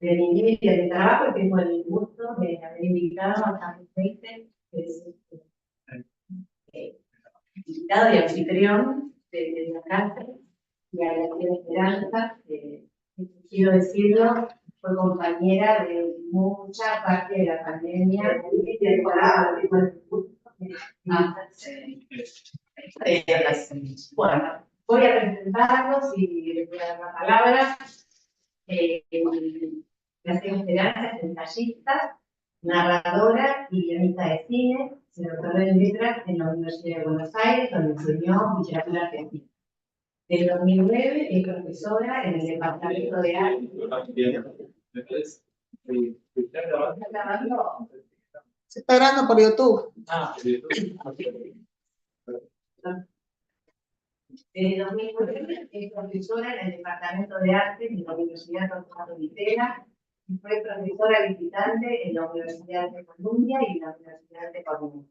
de mi vida y de trabajo, y tengo el gusto de haber invitado a Carlos Leite, que es invitado y anfitrión de la casa, y a la tía Esperanza, que quiero decirlo, fue compañera de mucha parte de la pandemia y del trabajo. Bueno, voy a presentarlos y les voy a dar la palabra. La señora Esperanza es ensayista, narradora y guionista de cine, se doctoró en letras en la Universidad de Buenos Aires, donde enseñó literatura argentina. En 2009 es profesora en el Departamento de Arte. Se está grabando por YouTube. Desde 2009 es profesora en el Departamento de Arte de la Universidad Torcuato Di Crema y fue profesora visitante en la Universidad de Columbia y la Universidad de Columbia.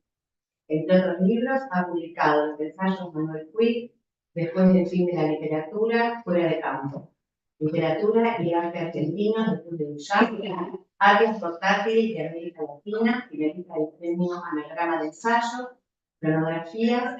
Entre otros libros, ha publicado los ensayos Manuel Puig, Después del fin de la literatura, Fuera de campo, Literatura y arte argentino, después de Duchamp, Áreas portátiles de América Latina, finalista del premio Anagrama de Ensayo, Cronografías,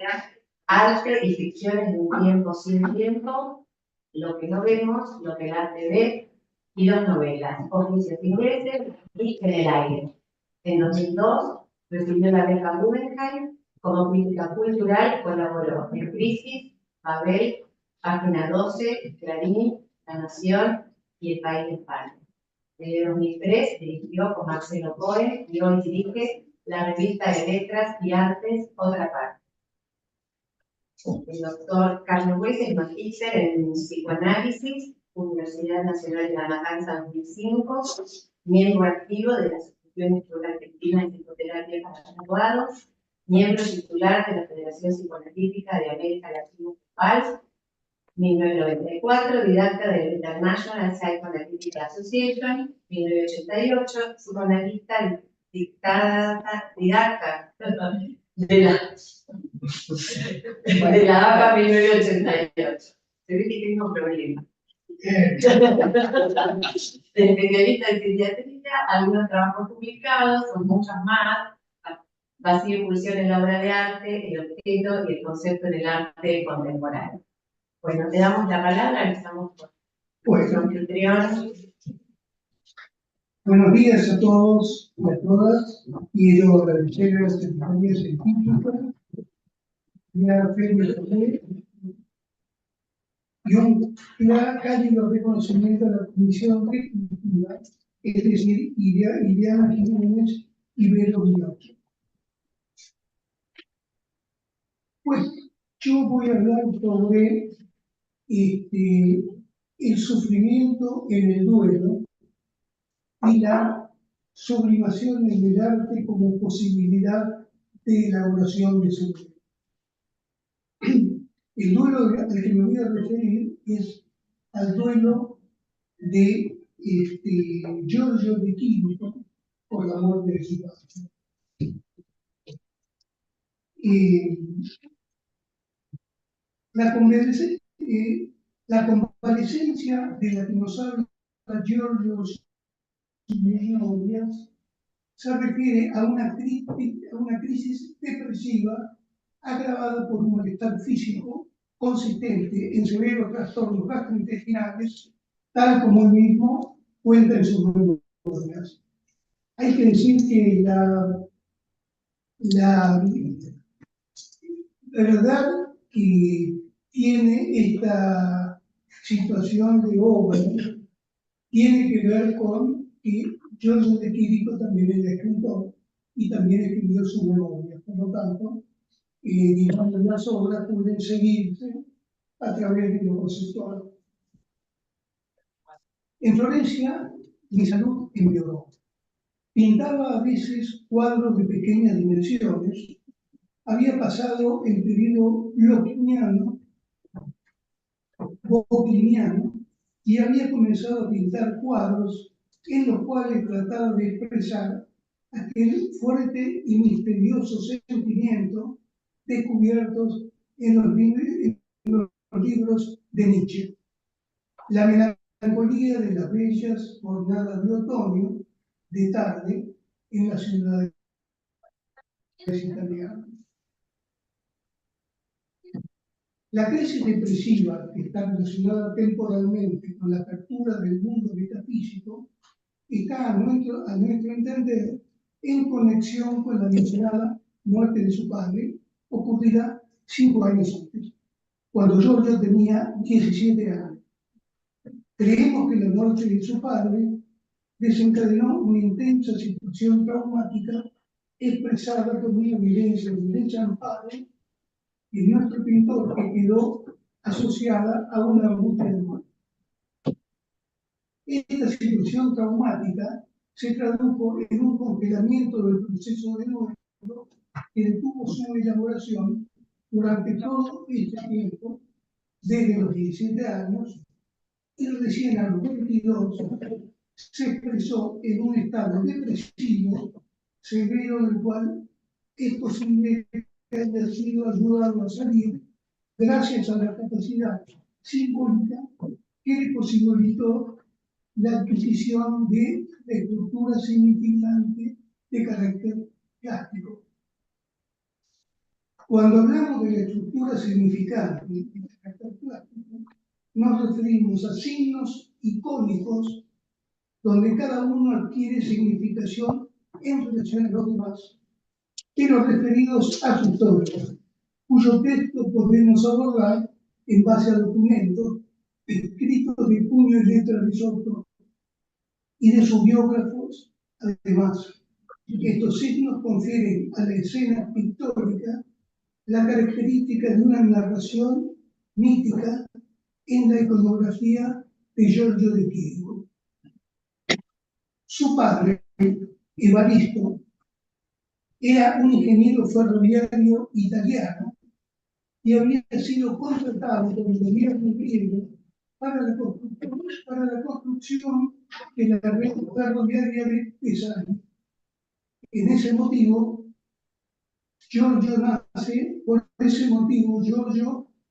Arte y ficciones de un tiempo sin tiempo, Lo que no vemos, lo que el arte ve, y dos novelas, Oficios ingleses y En el aire. En 2002 recibió la beca Guggenheim, como crítica cultural colaboró en Crisis, Babel, Página 12, Clarín, La Nación y El País de España. Desde 2003 dirigió con Marcelo Cohen y hoy dirige la revista de Letras y Artes Otra Parte. El doctor Carlos Weiss es magíster en psicoanálisis, Universidad Nacional de La Matanza 2005, miembro activo de la Asociación Institucional Argentina de Psicoterapia para Graduados, miembro titular de la Federación Psicoanalítica de América Latina PALS, 1994, didacta de la International Psychoanalytic Association, 1988, psicoanalista didacta de la APA 1988. Se ve que tengo un problema. Especialista en psiquiatría, algunos trabajos publicados, son muchos más. Vacío y pulsión en la obra de arte, el objeto y el concepto en el arte contemporáneo. Bueno, te damos la palabra, empezamos por nuestro anfitrión. Buenos días a todos y a todas. Quiero agradecer a la Secretaría Científica y a Félix José y un cálido reconocimiento a la Comisión Ejecutiva, es decir, Ileana Jiménez y Vero Muñoz. Pues yo voy a hablar sobre el sufrimiento en el duelo y la sublimación en el arte como posibilidad de elaboración de su duelo. El duelo al que me voy a referir es al duelo de Giorgio de Chirico por la muerte de su padre. La comparecencia de la que nos habla Giorgio Simeone se refiere a una crisis depresiva agravada por un malestar físico consistente en severos trastornos gastrointestinales, tal como él mismo cuenta en sus memorias. Hay que decir que la verdad que tiene esta situación de obra tiene que ver con que Giorgio de Chirico también era escritor y también escribió sus memorias. Por lo tanto, digamos, las obras pueden seguirse a través de lo conceptual. En Florencia, mi salud empeoró. Pintaba a veces cuadros de pequeñas dimensiones. Había pasado el periodo Bocchiniano y había comenzado a pintar cuadros en los cuales trataba de expresar aquel fuerte y misterioso sentimiento descubiertos en los libros de Nietzsche. La melancolía de las bellas jornadas de otoño, de tarde, en las ciudades italianas. La crisis depresiva, que está relacionada temporalmente con la apertura del mundo metafísico, está a nuestro entender en conexión con la mencionada muerte de su padre, ocurrida 5 años antes, cuando Giorgio tenía 17 años. Creemos que la muerte de su padre desencadenó una intensa situación traumática expresada por una evidencia de desamparo en nuestro pintor, que quedó asociada a una angustia de muerte. Esta situación traumática se tradujo en un congelamiento del proceso de duelo que detuvo su elaboración durante todo este tiempo, desde los 17 años, y recién a los 22 se expresó en un estado depresivo severo, del cual es posible que haya sido ayudado a salir gracias a la capacidad simbólica que le posibilitó la adquisición de la estructura significante de carácter plástico. Cuando hablamos de la estructura significante de carácter plástico, nos referimos a signos icónicos donde cada uno adquiere significación en relación a los demás, pero referidos a su historia, cuyo texto podemos abordar en base a documentos escritos de puño y letra de su autor y de sus biógrafos. Además, estos signos confieren a la escena pictórica la característica de una narración mítica en la iconografía de Giorgio de Chirico. Su padre, Evaristo, era un ingeniero ferroviario italiano y había sido contratado por el gobierno griego para la construcción de la red ferroviaria de Tesalia. Por ese motivo, Giorgio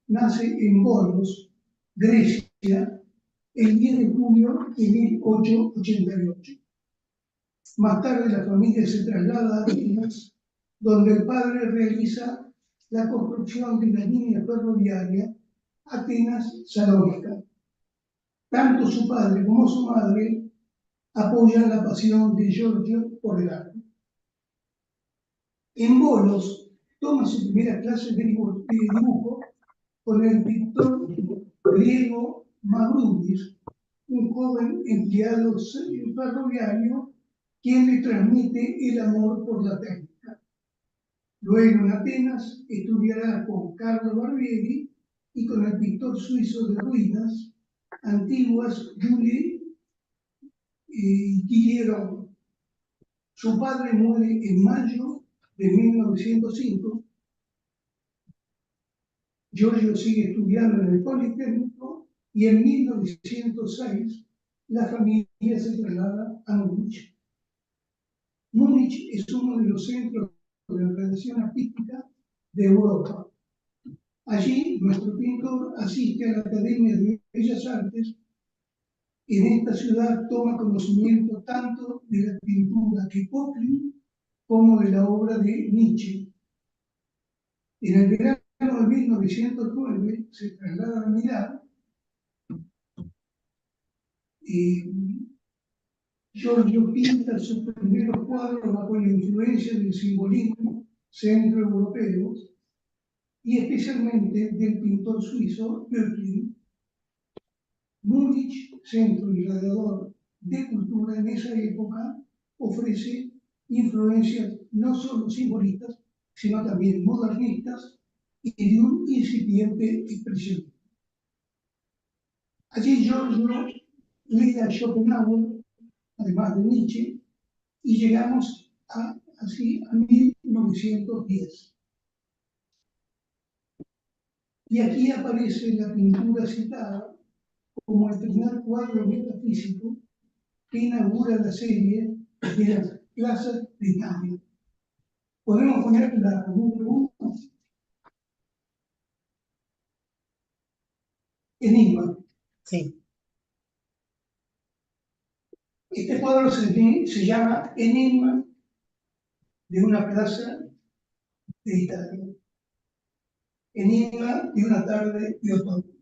nace en Volos, Grecia, el 10 de julio de 1888. Más tarde la familia se traslada a Atenas, donde el padre realiza la construcción de la línea ferroviaria Atenas-Salónica. Tanto su padre como su madre apoyan la pasión de Giorgio por el arte. En Volos toma su primera clase de dibujo con el pintor griego Mavroudis, un joven empleado ferroviario quien le transmite el amor por la técnica. Luego en Atenas estudiará con Carlo Barbieri y con el pintor suizo de ruinas antiguas Julie Guilleron. Su padre muere en mayo de 1905. Giorgio sigue estudiando en el Politécnico y en 1906 la familia se traslada a Múnich. Múnich es uno de los centros de la creación artística de Europa. Allí nuestro pintor asiste a la Academia de Bellas Artes. En esta ciudad toma conocimiento tanto de la pintura de Poplin como de la obra de Nietzsche. En el verano de 1909 se traslada a Milán. Giorgio pinta sus primeros cuadros bajo la influencia del simbolismo centroeuropeo y especialmente del pintor suizo Böcklin. Múnich, centro irradiador de cultura en esa época, ofrece influencias no solo simbolistas, sino también modernistas y de un incipiente expresionismo. Allí Giorgio lee a Schopenhauer, además de Nietzsche, y llegamos así a 1910. Y aquí aparece la pintura citada como el primer cuadro metafísico que inaugura la serie de las plazas de Italia. Podemos poner la número 1. Enigma. Sí. Este cuadro se llama Enigma de una plaza de Italia. Enigma de una tarde de otoño.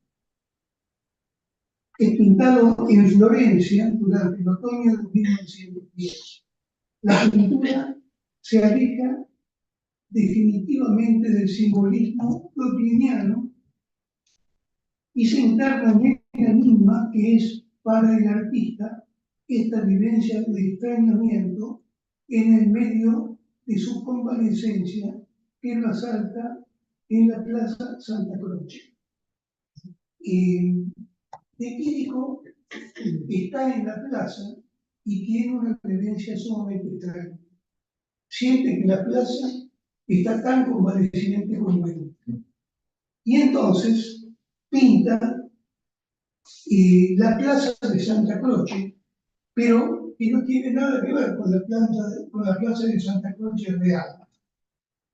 Es pintado en Florencia durante el otoño de 1910. La pintura se aleja definitivamente del simbolismo plotiniano y se interna en el enigma que es para el artista esta vivencia de extrañamiento en el medio de su convalecencia que lo asalta en la Plaza Santa Croce. De Quirico está en la plaza y tiene una vivencia sumamente extraña. Siente que la plaza está tan convaleciente como él. Y entonces pinta la plaza de Santa Croce, pero que no tiene nada que ver con la plaza de Santa Croce real.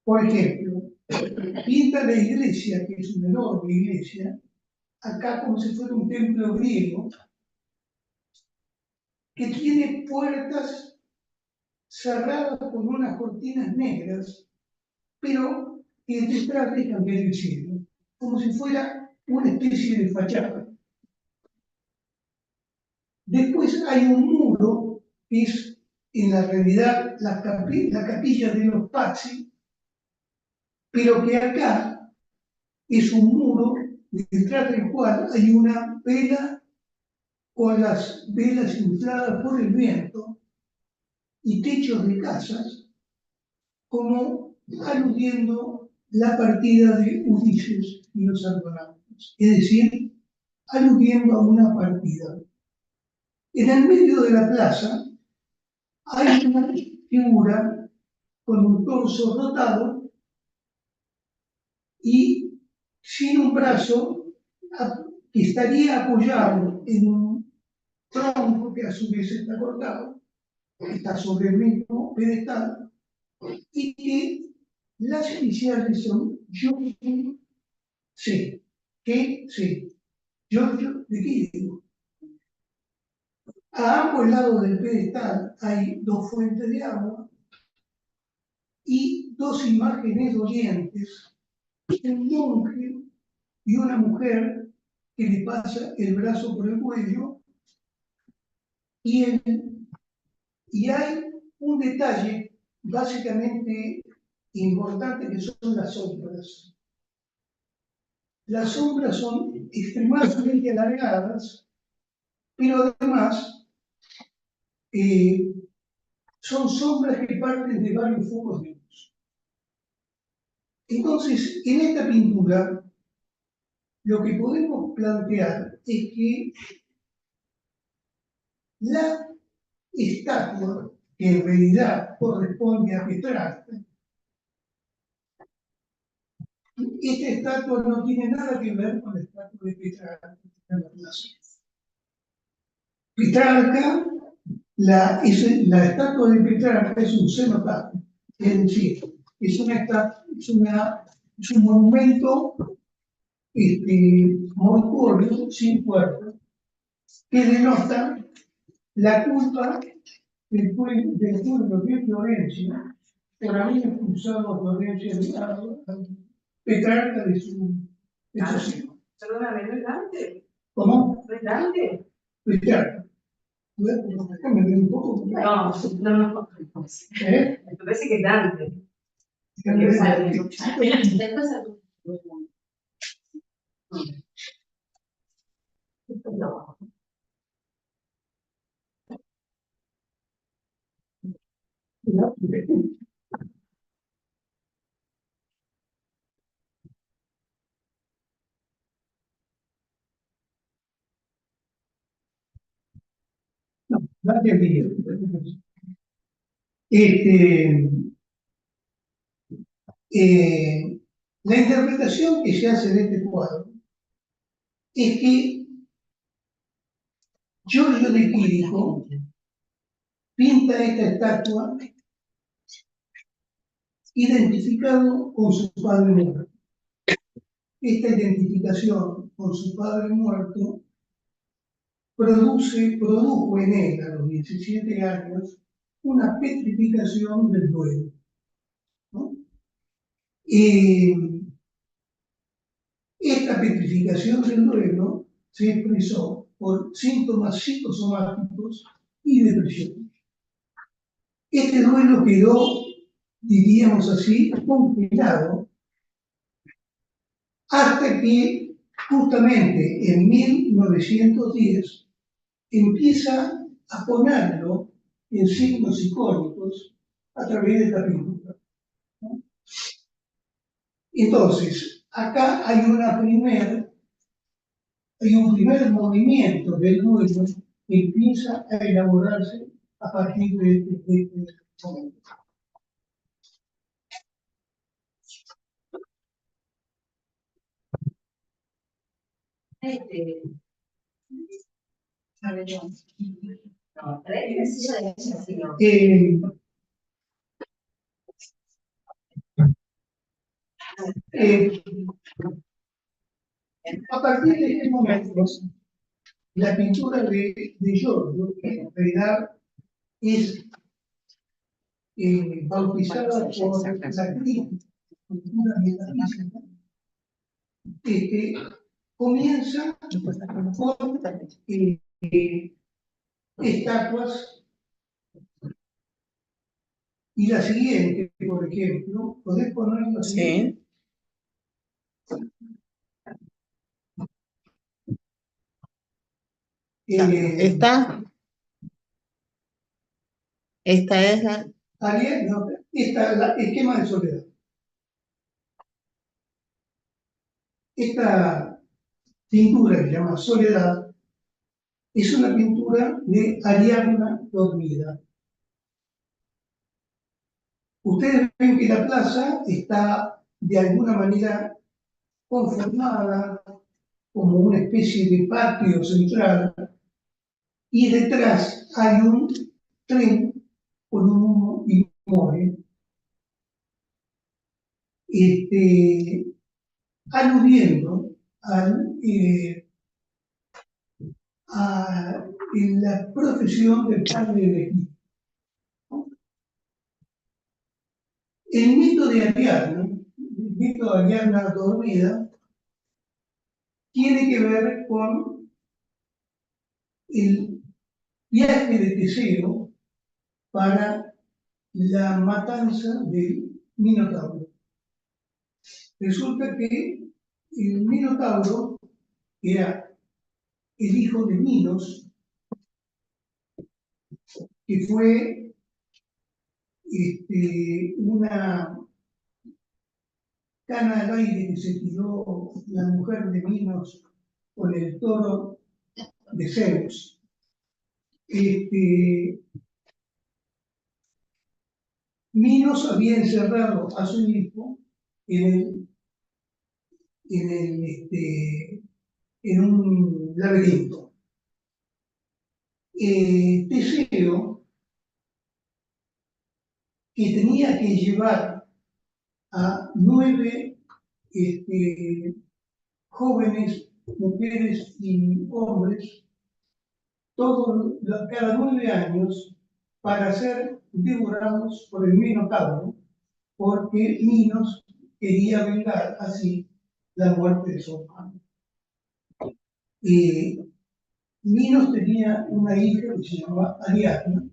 Por ejemplo, pinta la iglesia, que es una enorme iglesia, acá como si fuera un templo griego, que tiene puertas cerradas con unas cortinas negras, pero que detrás dejan ver el cielo, como si fuera una especie de fachada. Después hay un muro que es en la realidad la capilla de los Pazzi, pero que acá es un muro detrás del cual hay una vela con las velas infladas por el viento y techos de casas, como aludiendo la partida de Ulises y los argonautas, es decir, aludiendo a una partida. En el medio de la plaza hay una figura con un torso rotado y sin un brazo que estaría apoyado en un tronco que a su vez está cortado, está sobre el mismo pedestal, y que las iniciales son Giorgio C. ¿Qué? C. Giorgio de Quirico. A ambos lados del pedestal hay dos fuentes de agua y dos imágenes dolientes, un monje y una mujer que le pasa el brazo por el cuello, y hay un detalle básicamente importante que son las sombras. Las sombras son extremadamente alargadas, pero además son sombras que parten de varios focos de luz. Entonces, en esta pintura, lo que podemos plantear es que la estatua, que en realidad corresponde a Petrarca, esta estatua no tiene nada que ver con la estatua de Petrarca en la plaza. Petrarca, la estatua de Petrarca es un cenotafio, es decir, es un monumento mortuorio sin cuerpo, que denota la culpa del pueblo de Florencia por haber expulsado a Florencia a Petrarca de su seno. Perdóname, ¿no es Dante? ¿Cómo? ¿No es Dante? Petrarca. Déjame ver un poco. No. ¿Eh? Me parece que es Dante. Déjame ver. Después no. No, gracias, Miguel. La interpretación que se hace de este cuadro es que Giorgio de Quirico pinta esta estatua identificado con su padre muerto. Esta identificación con su padre muerto produjo en él a los 17 años una petrificación del duelo, ¿no? Esta petrificación del duelo se expresó por síntomas psicosomáticos y depresión. Este duelo quedó, diríamos así, congelado hasta que justamente en 1910 empieza a ponerlo en signos icónicos a través de la pintura, ¿no? Entonces, acá hay un primer movimiento del duelo que empieza a elaborarse a partir de este momento. A partir de este momento, la pintura de Giorgio, que en realidad es bautizada por la pintura metafísica, comienza con estatuas, y la siguiente, por ejemplo, podés ponerla así. Sí. Esta es la... Ariel, no, esta es la esquema de soledad. Esta pintura que se llama Soledad es una pintura de Ariadna dormida. Ustedes ven que la plaza está de alguna manera conformada como una especie de patio central y detrás hay un tren con un inmueble, aludiendo a la profesión del padre de Egipto. El mito de Ariadna dormida, tiene que ver con el viaje de Teseo para la matanza del Minotauro. Resulta que el Minotauro era el hijo de Minos, que fue una cana al aire que se tiró la mujer de Minos con el toro de Zeus. Minos había encerrado a su hijo en un laberinto. Teseo, que tenía que llevar a 9 jóvenes, mujeres y hombres, cada 9 años, para ser devorados por el Minotauro, porque Minos quería vengar así la muerte de su hermano. Minos tenía una hija que se llamaba Ariadna,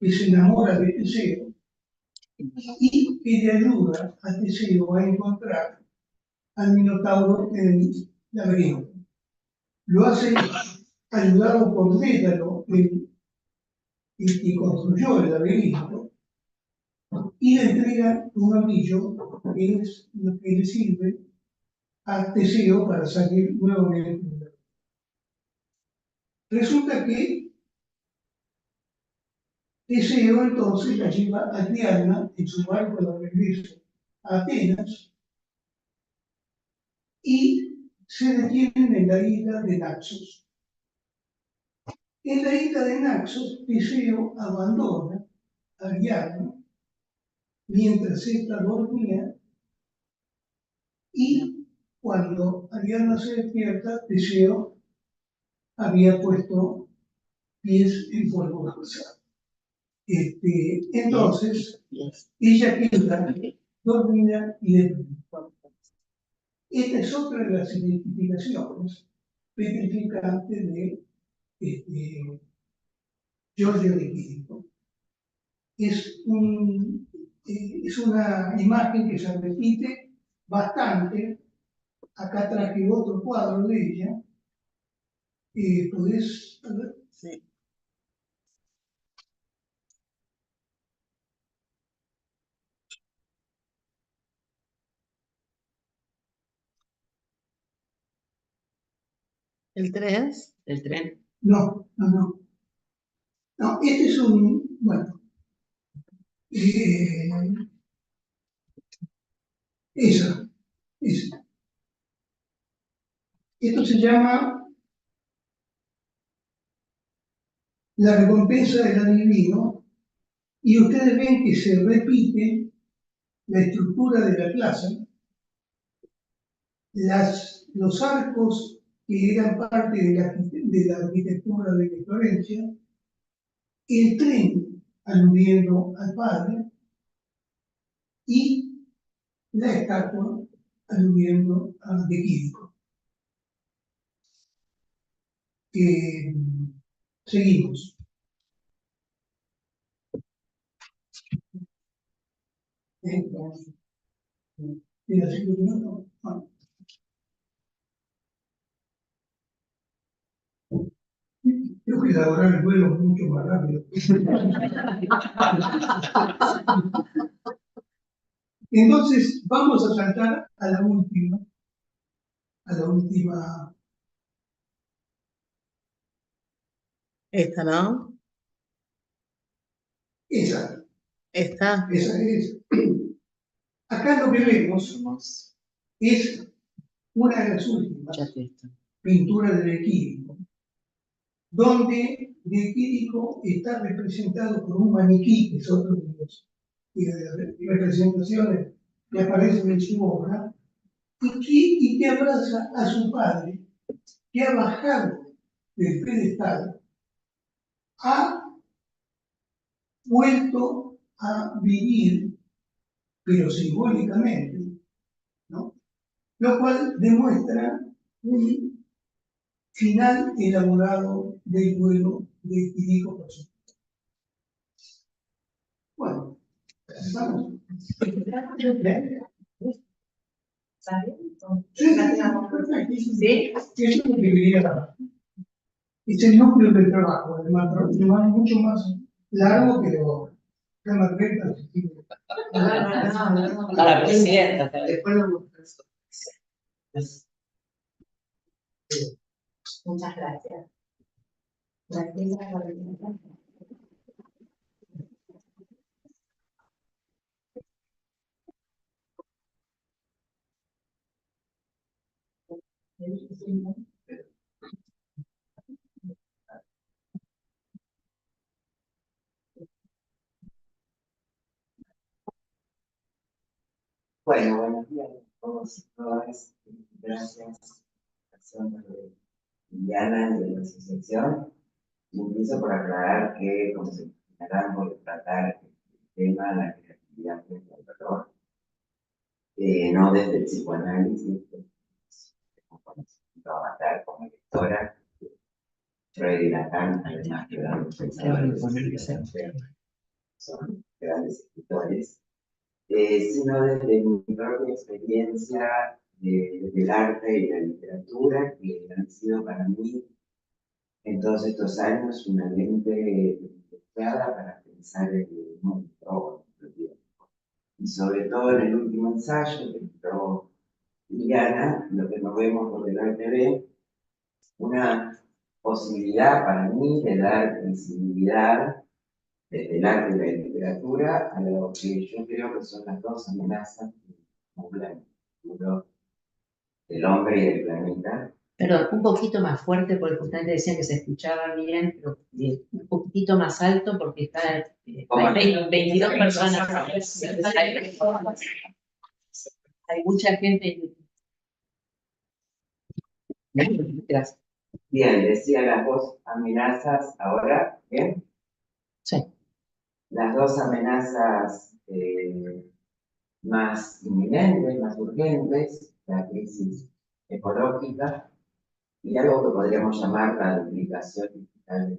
que se enamora de Teseo y que le ayuda a Teseo a encontrar al Minotauro en el laberinto. Lo hace ayudado por Dédalo, que construyó el laberinto, y le entrega un anillo que es lo que le sirve a Teseo para salir nuevamente del laberinto. Resulta que Teseo entonces la lleva a Diana en su barco de regreso a Atenas y se detienen en la isla de Naxos. En la isla de Naxos, Teseo abandona a Diana mientras ésta dormía, y cuando Ariadna se despierta, Teseo había puesto pies en polvo rosado. Entonces, ella queda dormida y deprimida. Esta es otra de las identificaciones petrificantes de Giorgio de Chirico. Es una imagen que se repite bastante. Acá traje otro cuadro de ella. ¿Podés ver? Sí. ¿El 3? El tren. No, no, no. No, este es un, bueno, esa. Esto se llama la recompensa del adivino, y ustedes ven que se repite la estructura de la clase, los arcos que eran parte de la arquitectura de Florencia, el tren aludiendo al padre y la estatua aludiendo a De Quirico. Seguimos. ¿Tiene 5 minutos? Bueno. Creo que elaborar el vuelo mucho más rápido. Entonces, vamos a saltar a la última. Esta, ¿no? Esa Esta. es. Acá lo que vemos es una de las últimas pinturas de De Quirico, donde De Quirico está representado por un maniquí, que es otro de las representaciones que aparecen en su obra, y que abraza a su padre, que ha bajado del pedestal, ha vuelto a vivir, pero simbólicamente, ¿no? Lo cual demuestra un final elaborado del duelo de Quirico por su. Bueno, ¿estamos? ¿Sale? Sí, ¿Sí? eso es lo que quería. Es el núcleo del trabajo, además mucho más largo que la maqueta. No. A la presidenta. Después lo buscas. Muchas gracias. Gracias por la invitación. Bueno, buenos días a todos y todas. Gracias a la persona de Liliana y de la asociación. Y empiezo por aclarar que, como se imaginarán, voy a tratar el tema de la creatividad del dolor, no desde el psicoanálisis, que es un conocimiento a matar como lectora. Freud y Lacan, además que grandes pensadores, son grandes escritores. Sino desde mi propia experiencia del arte y la literatura, que han sido para mí en todos estos años una lente privilegiada para pensar el mundo el tiempo. Y sobre todo en el último ensayo que entró Liliana, lo que nos vemos por el arte ve, una posibilidad para mí de dar visibilidad desde el arte y la literatura a lo que yo creo que son las dos amenazas que acumulan el futuro del hombre y del planeta. Perdón, un poquito más fuerte porque justamente decían que se escuchaba bien, pero un poquitito más alto porque hay 22 personas. Hay mucha gente. Gracias. Bien, decía las dos amenazas ahora, ¿bien? Sí. Las dos amenazas más inminentes, más urgentes, la crisis ecológica y algo que podríamos llamar la duplicación digital,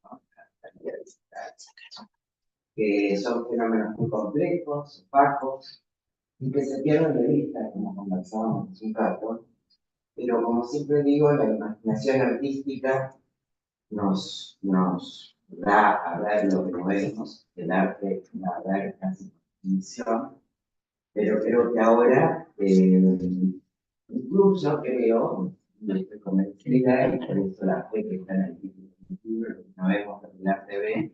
¿no? La calidad digital, que son fenómenos muy complejos, opacos, y que se pierden de vista, como conversábamos hace un rato, pero como siempre digo, la imaginación artística nos da a ver lo que no vemos, el arte da a ver casi por definición, pero creo que ahora, incluso creo, no estoy convencida, y por eso la fe que está en el título del libro, lo que no vemos lo que el arte ve,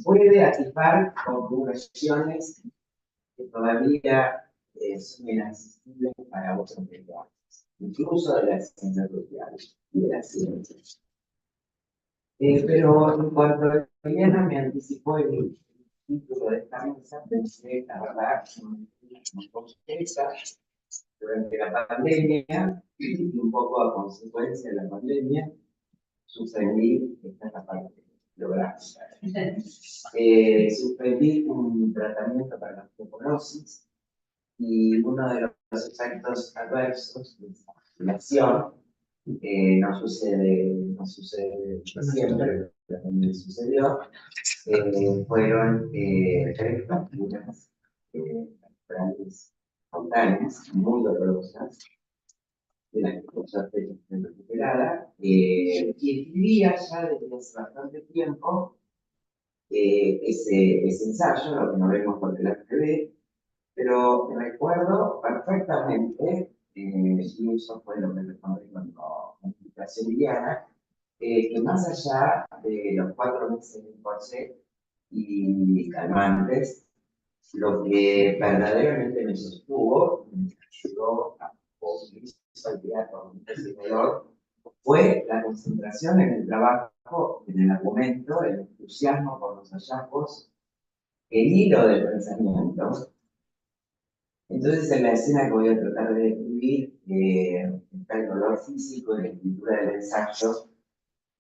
puede atisbar configuraciones que todavía son inaccesibles para otros lenguajes, incluso de las ciencias sociales y de las ciencias. Pero en cuanto a Diana me anticipó el título de esta mesa, pensé, la verdad, muy compleja durante la pandemia y un poco a consecuencia de la pandemia, suspendí esta es la parte geográfica. Suspendí un tratamiento para la osteoporosis y uno de los efectos adversos de esa vacunación no sucede siempre, pero también sucedió, fueron tres fracturas grandes espontáneas, muy dolorosas, de la que por suerte estoy recuperada, y escribía ya desde hace bastante tiempo ese ensayo, lo que no vemos porque la ve, pero recuerdo perfectamente, y eso fue lo que respondí cuando me explicación Diana, que más allá de los 4 meses de corset y calmantes, lo que verdaderamente me sostuvo, me ayudó a olvidar con ese dolor, fue la concentración en el trabajo, en el argumento, el entusiasmo por los hallazgos, el hilo del pensamiento. Entonces, en la escena que voy a tratar de describir, está el dolor físico y la escritura del ensayo,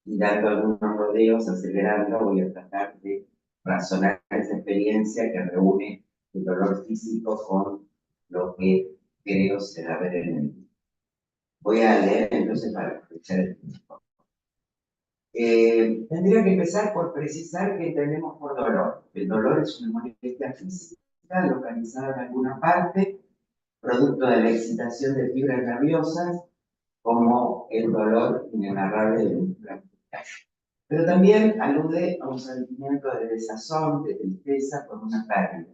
y dando algunos rodeos, acelerando, voy a tratar de razonar esa experiencia que reúne el dolor físico con lo que creo se da a ver en el libro. Voy a leer entonces para aprovechar el tiempo. Tendría que empezar por precisar qué entendemos por dolor. El dolor es una molestia física localizada en alguna parte, producto de la excitación de fibras nerviosas, como el dolor inenarrable de un pero también alude a un sentimiento de desazón, de tristeza por una pérdida.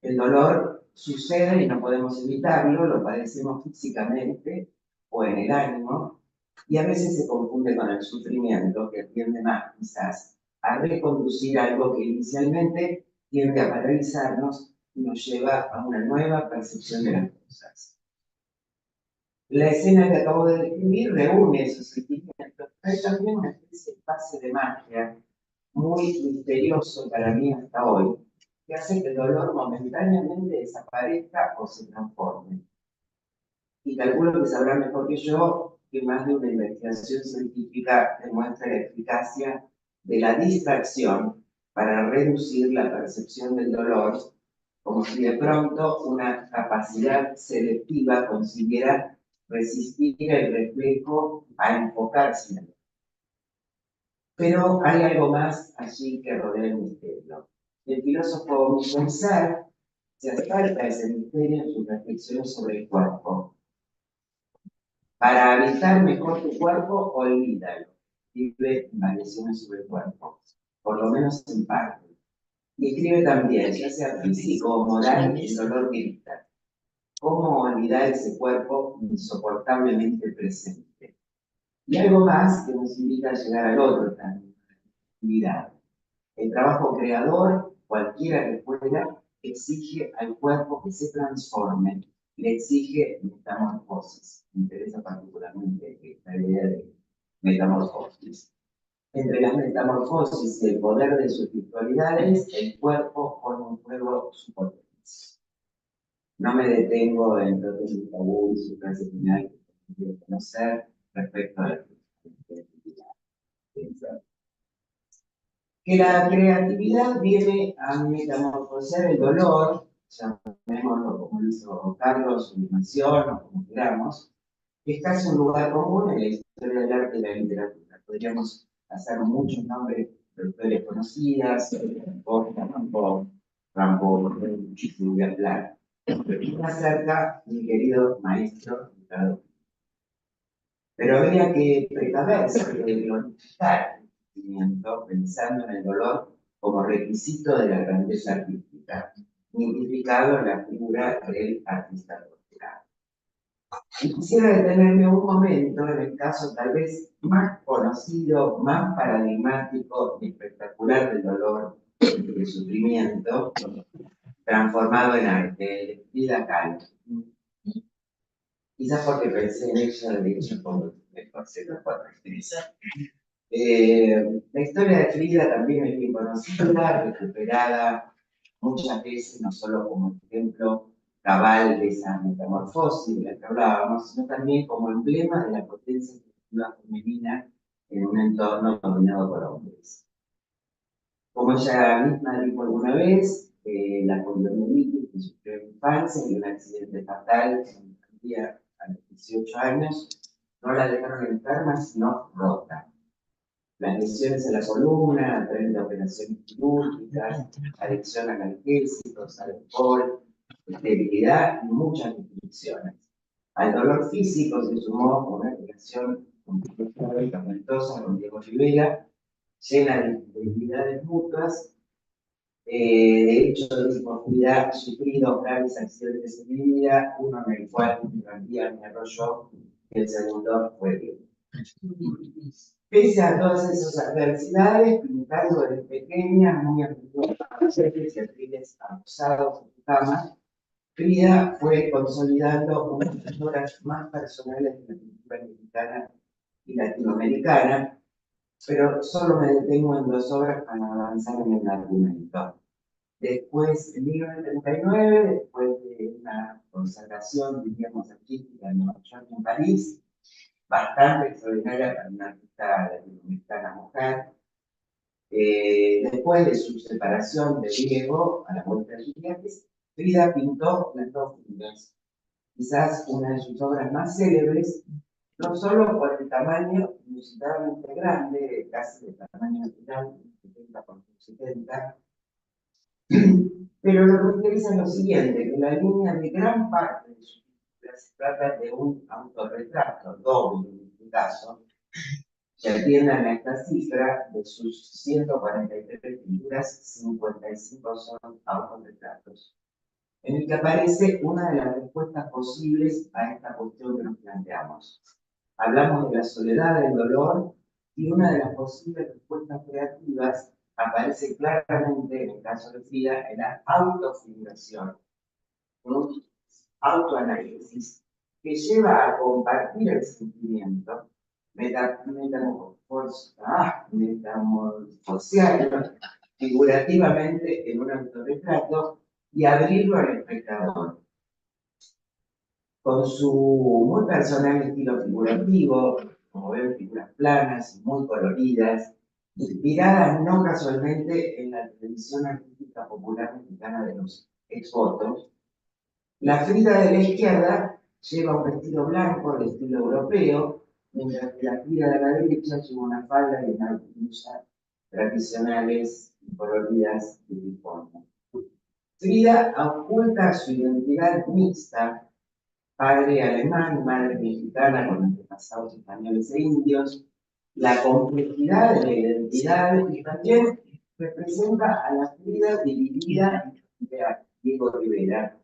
El dolor sucede y no podemos evitarlo, lo padecemos físicamente o en el ánimo, y a veces se confunde con el sufrimiento, que tiende más quizás a reconducir algo que inicialmente tiende a paralizarnos y nos lleva a una nueva percepción de las cosas. La escena que acabo de describir reúne esos sentimientos, pero también una especie de pase de magia muy misterioso para mí hasta hoy, que hace que el dolor momentáneamente desaparezca o se transforme. Y calculo que sabrán mejor que yo que más de una investigación científica demuestra la eficacia de la distracción para reducir la percepción del dolor, como si de pronto una capacidad selectiva consiguiera resistir el reflejo a enfocarse en él. Pero hay algo más allí que rodea el misterio. El filósofo Michel Serres se acerca a ese misterio en sus reflexiones sobre el cuerpo. Para habitar mejor tu cuerpo, olvídalo. Escribe variaciones sobre el cuerpo, por lo menos en parte. Y escribe también, ya sea físico o moral, el dolor que grita. ¿Cómo olvidar ese cuerpo insoportablemente presente? Y algo más que nos invita a llegar al otro también, la actividad. El trabajo creador, cualquiera que fuera, exige al cuerpo que se transforme, le exige metamorfosis. Me interesa particularmente esta idea de metamorfosis. Entre las metamorfosis y el poder de sus virtualidades, el cuerpo pone en juego su potencia. No me detengo en entonces el tabú y su frase final, de conocer respecto a la creatividad. Que la creatividad viene a metamorfosear el dolor, llamémoslo como hizo Carlos, su animación o como queramos, que es casi un lugar común en la historia del arte y la literatura. Podríamos hacer muchos nombres de autores conocidas, Rambo, Silvia Plath. Más cerca, mi querido maestro Ricardo. Pero habría que precaverse de glorificar el sentimiento pensando en el dolor como requisito de la grandeza artística, identificado en la figura del artista torturado. Y quisiera detenerme un momento en el caso tal vez más conocido, más paradigmático y espectacular del dolor y del sufrimiento, transformado en arte, Frida Kahlo. Quizás porque pensé en ella, de hecho, como mejor se lo puedo utilizar. La historia de Frida también es bien conocida, recuperada muchas veces, no solo como ejemplo cabal de esa metamorfosis de la que hablábamos, sino también como emblema de la potencia creativa femenina en un entorno dominado por hombres. Como ella misma dijo alguna vez, la poliomielitis que sufrió en infancia y un accidente fatal en día a los 18 años no la dejaron enferma, sino rota. Las lesiones en la columna, 30 operaciones quirúrgicas, adicción a analgésicos, alcohol, esterilidad y muchas restricciones. Al dolor físico se sumó una relación complicada y tormentosa con Diego Rivera, llena de debilidades mutuas. De hecho, dijo Frida, sufrí dos graves accidentes en mi vida, uno en el cual mi tranvía me arrolló y el segundo fue Diego. Pese a todas esas adversidades, pintando desde pequeña, muy a menudo cicatrices abusados en su cama, Frida fue consolidando unas de las obras más personales de la pintura mexicana y latinoamericana, pero solo me detengo en dos obras para avanzar en el argumento. Después, en 1939, después de una consagración, diríamos, artística en Nueva York y en París, bastante extraordinaria para una artista latinoamericana mujer. Después de su separación de Diego a la vuelta de sus viajes, Frida pintó Las dos vidas, quizás una de sus obras más célebres, no solo por el tamaño inusitablemente grande, casi del tamaño natural, 70 por 70, pero lo que interesa es lo siguiente, que la línea de gran parte de sus pinturas se trata de un autorretrato doble, en este caso, que atiendan a esta cifra, de sus 143 pinturas, 55 son autorretratos, en el que aparece una de las respuestas posibles a esta cuestión que nos planteamos. Hablamos de la soledad, del dolor, y una de las posibles respuestas creativas aparece claramente en el caso de Frida en la autofiguración, un autoanálisis que lleva a compartir el sentimiento, metamorfosearlo figurativamente en un autorretrato y abrirlo al espectador. Con su muy personal estilo figurativo, como ven, figuras planas y muy coloridas, inspiradas no casualmente en la tradición artística popular mexicana de los exvotos, la Frida de la izquierda lleva un vestido blanco de estilo europeo, mientras que la Frida de la derecha lleva una falda y una blusa tradicionales y coloridas de uniforme. Frida oculta su identidad mixta, padre alemán, madre mexicana con antepasados españoles e indios, la complejidad de la identidad y también representa a la Frida dividida de Diego Rivera,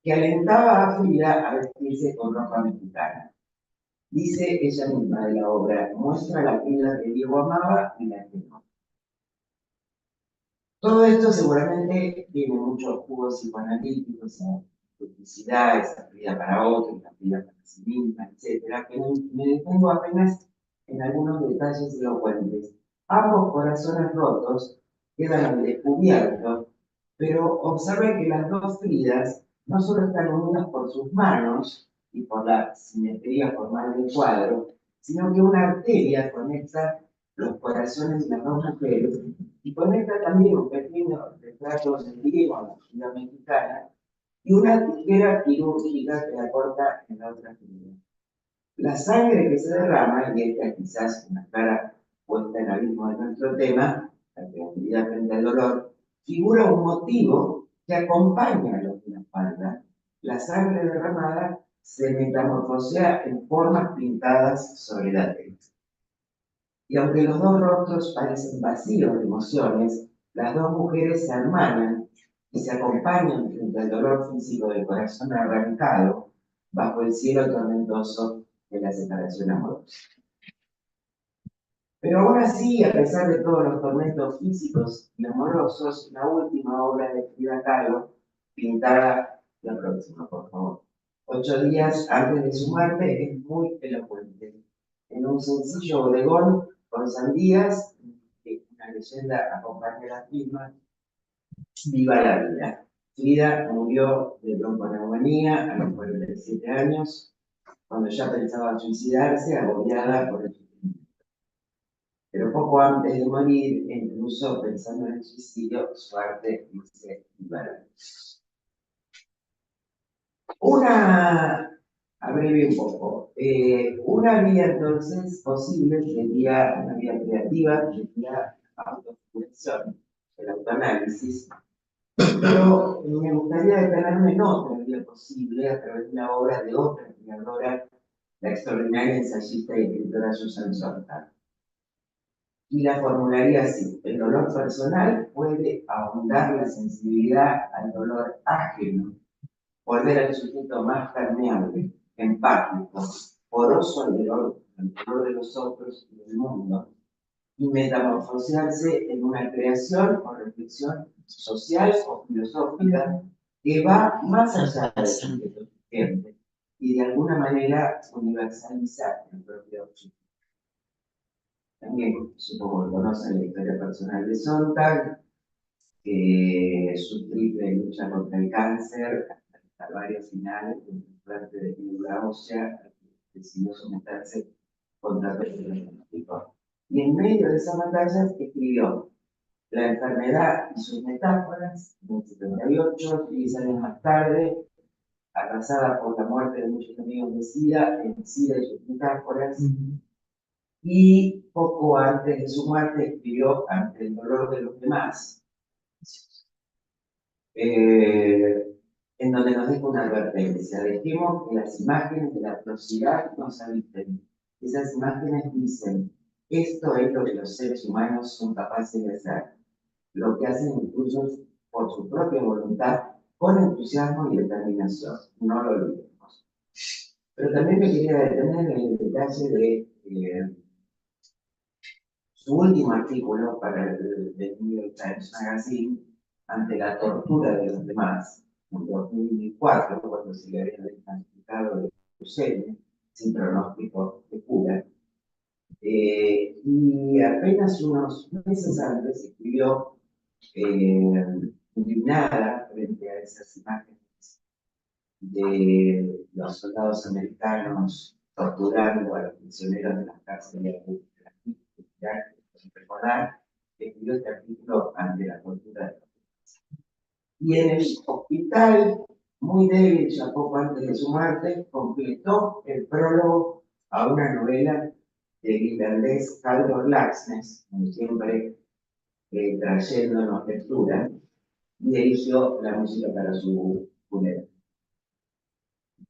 que alentaba a Frida a vestirse con ropa mexicana. Dice ella misma de la obra, muestra la Frida que Diego amaba y la que no. Todo esto seguramente tiene muchos jugos psicoanalíticos, esa publicidad, esa Frida para otro, esa Frida para sí misma, etc. Que me detengo apenas en algunos detalles elocuentes. Ambos corazones rotos quedan al descubierto, pero observe que las dos Fridas no solo están unidas por sus manos, y por la simetría formal del cuadro, sino que una arteria conecta los corazones de las dos mujeres y conecta también un pequeño retrato en griego a la ciudad mexicana y una tijera quirúrgica que la corta en la otra figura. La sangre que se derrama, y esta quizás una clara puesta en abismo de nuestro tema, la creatividad frente al dolor, figura un motivo que acompaña a los de la espalda. La sangre derramada se metamorfosea en formas pintadas sobre la tela. Y aunque los dos rostros parecen vacíos de emociones, las dos mujeres se hermanan y se acompañan frente al dolor físico del corazón arrancado bajo el cielo tormentoso de la separación amorosa. Pero aún así, a pesar de todos los tormentos físicos y amorosos, la última obra de Frida Kahlo, pintada, la próxima, por favor, 8 días antes de su muerte, es muy elocuente. En un sencillo bodegón con sandías, una leyenda acompaña la firma, viva la vida. Frida murió de bronconeumonía a los 47 años, cuando ya pensaba suicidarse, agobiada por el sufrimiento. Pero poco antes de morir, incluso pensando en el suicidio, su arte dice viva la vida. Abreve un poco. Una vía entonces posible sería una vía creativa, sería la autofiguración, el autoanálisis. Pero me gustaría detenerme en otra vía posible a través de la obra de otra creadora, la extraordinaria ensayista y escritora Susan Sontag. Y la formularía así: el dolor personal puede ahondar la sensibilidad al dolor ajeno, volver al sujeto más permeable, empático, poroso al dolor de los otros y del mundo, y metamorfosearse en una creación o reflexión social o filosófica que va más allá del sujeto existente y de alguna manera universaliza el propio sujeto. También supongo que conocen la historia personal de Sontag, su triple lucha contra el cáncer, hasta el calvario final, con suerte de figura ósea, decidió someterse contra todo el diagnóstico. Y en medio de esa batalla escribió La enfermedad y sus metáforas, en el 78, 10 años más tarde, arrasada por la muerte de muchos amigos de SIDA, en SIDA y sus metáforas, y poco antes de su muerte escribió Ante el dolor de los demás, en donde nos deja una advertencia: dejemos que las imágenes de la atrocidad nos habiten. Esas imágenes dicen: esto es lo que los seres humanos son capaces de hacer, lo que hacen incluso por su propia voluntad, con entusiasmo y determinación. No lo olvidemos. Pero también me quería detener en el detalle de su último artículo para el New York Times Magazine, Ante la tortura de los demás, en 2004, cuando se le había diagnosticado de leucemia, sin pronóstico de cura. Y apenas unos meses antes escribió, indignada frente a esas imágenes de los soldados americanos torturando a los prisioneros de las cárceles de recordar, escribió este artículo Ante la tortura de los demás. Y en el hospital, muy débil, ya poco antes de su muerte, completó el prólogo a una novela del irlandés Halldór Laxness, como siempre trayéndonos lectura, y eligió la música para su funeral.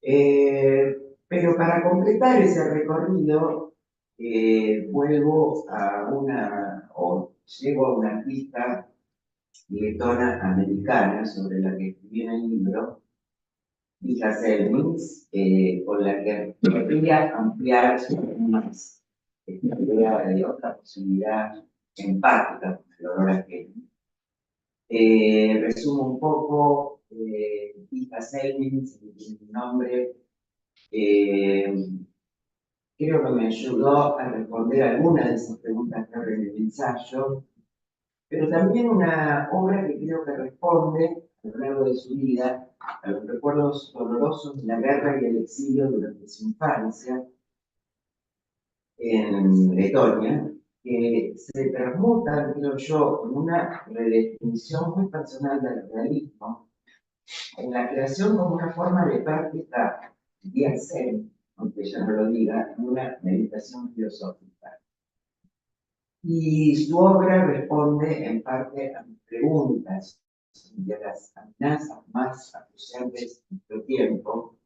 Pero para completar ese recorrido, llego a una artista letona americana sobre la que escribí en el libro, Ija Selmins, con la que quería ampliar más esta idea de otra posibilidad empática con el dolor ajeno. Resumo un poco: Ija Selmins, mi nombre, creo que me ayudó a responder algunas de esas preguntas que en el ensayo, pero también una obra que creo que responde lo largo de su vida a los recuerdos dolorosos de la guerra y el exilio durante su infancia en Letonia, que se permutan, creo yo, en una redefinición muy personal del realismo, en la creación como una forma de práctica vía zen, aunque ella no lo diga, en una meditación filosófica. Y su obra responde en parte a mis preguntas y a las amenazas más acuciantes de nuestro tiempo,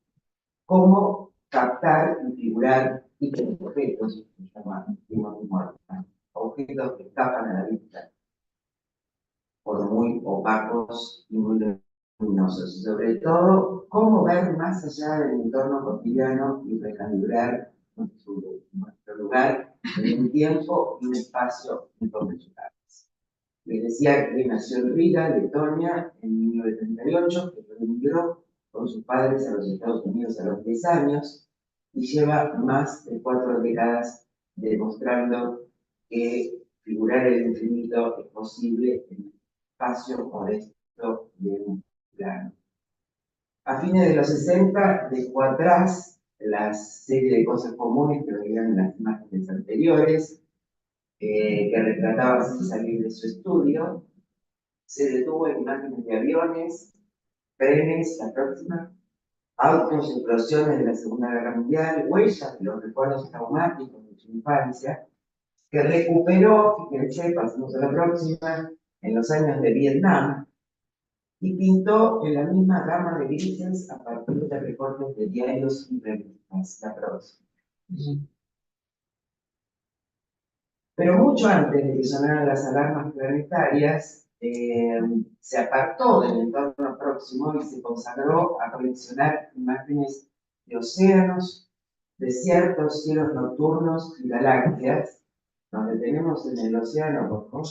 cómo captar y figurar objetos que se llaman objetos que escapan a la vista, por muy opacos y muy luminosos. Y sobre todo, cómo ver más allá del entorno cotidiano y recalibrar nuestro lugar en un tiempo y un espacio inconmensurales. Les decía que nació en Riga, Letonia, en 1938, que emigró con sus padres a los Estados Unidos a los 10 años y lleva más de 4 décadas demostrando que figurar el infinito es posible en un espacio modesto de un plano. A fines de los 60 dejó atrás la serie de cosas comunes que veían en las imágenes anteriores, que retrataba sin salir de su estudio. Se detuvo en imágenes de aviones, trenes, la próxima, autos, explosiones de la Segunda Guerra Mundial, huellas de los recuerdos traumáticos de su infancia, que recuperó, fíjense, pasamos a la próxima, en los años de Vietnam, y pintó en la misma gama de grises a partir de recortes de diarios y revistas. La próxima. Pero mucho antes de que sonaran las alarmas planetarias, se apartó del entorno próximo y se consagró a coleccionar imágenes de océanos, desiertos, cielos nocturnos y galaxias. Nos detenemos en el océano, por favor.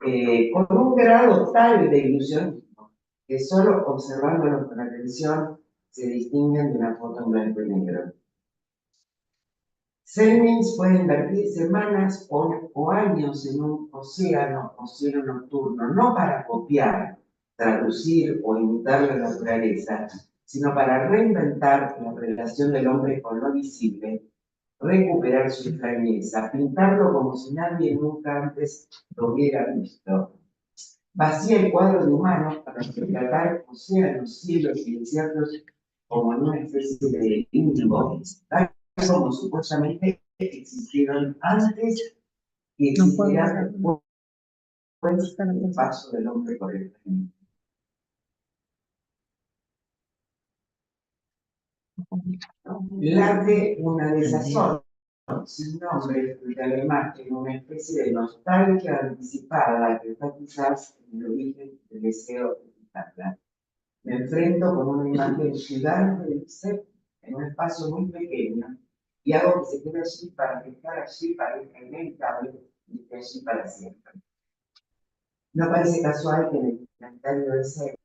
Con un grado tal de ilusionismo que solo observándolos con atención se distinguen de una foto en blanco y negro. Selmins puede invertir semanas o años en un océano o cielo nocturno, no para copiar, traducir o imitar la naturaleza, sino para reinventar la relación del hombre con lo visible, recuperar su extrañeza, pintarlo como si nadie nunca antes lo hubiera visto. Vacía el cuadro de humanos para retratar océanos, cielos y desiertos como en una especie de limbo, tal como supuestamente existieron antes y existirán después del paso del hombre por el planeta. Late una desazón sin nombre frente a la imagen, una especie de nostalgia anticipada que está quizás en el origen del deseo de pintarla. Me enfrento con una imagen gigante del ser en un espacio muy pequeño y hago que se quede allí para que estar allí parezca inevitable y esté allí para siempre. No parece casual que en el planetario de ser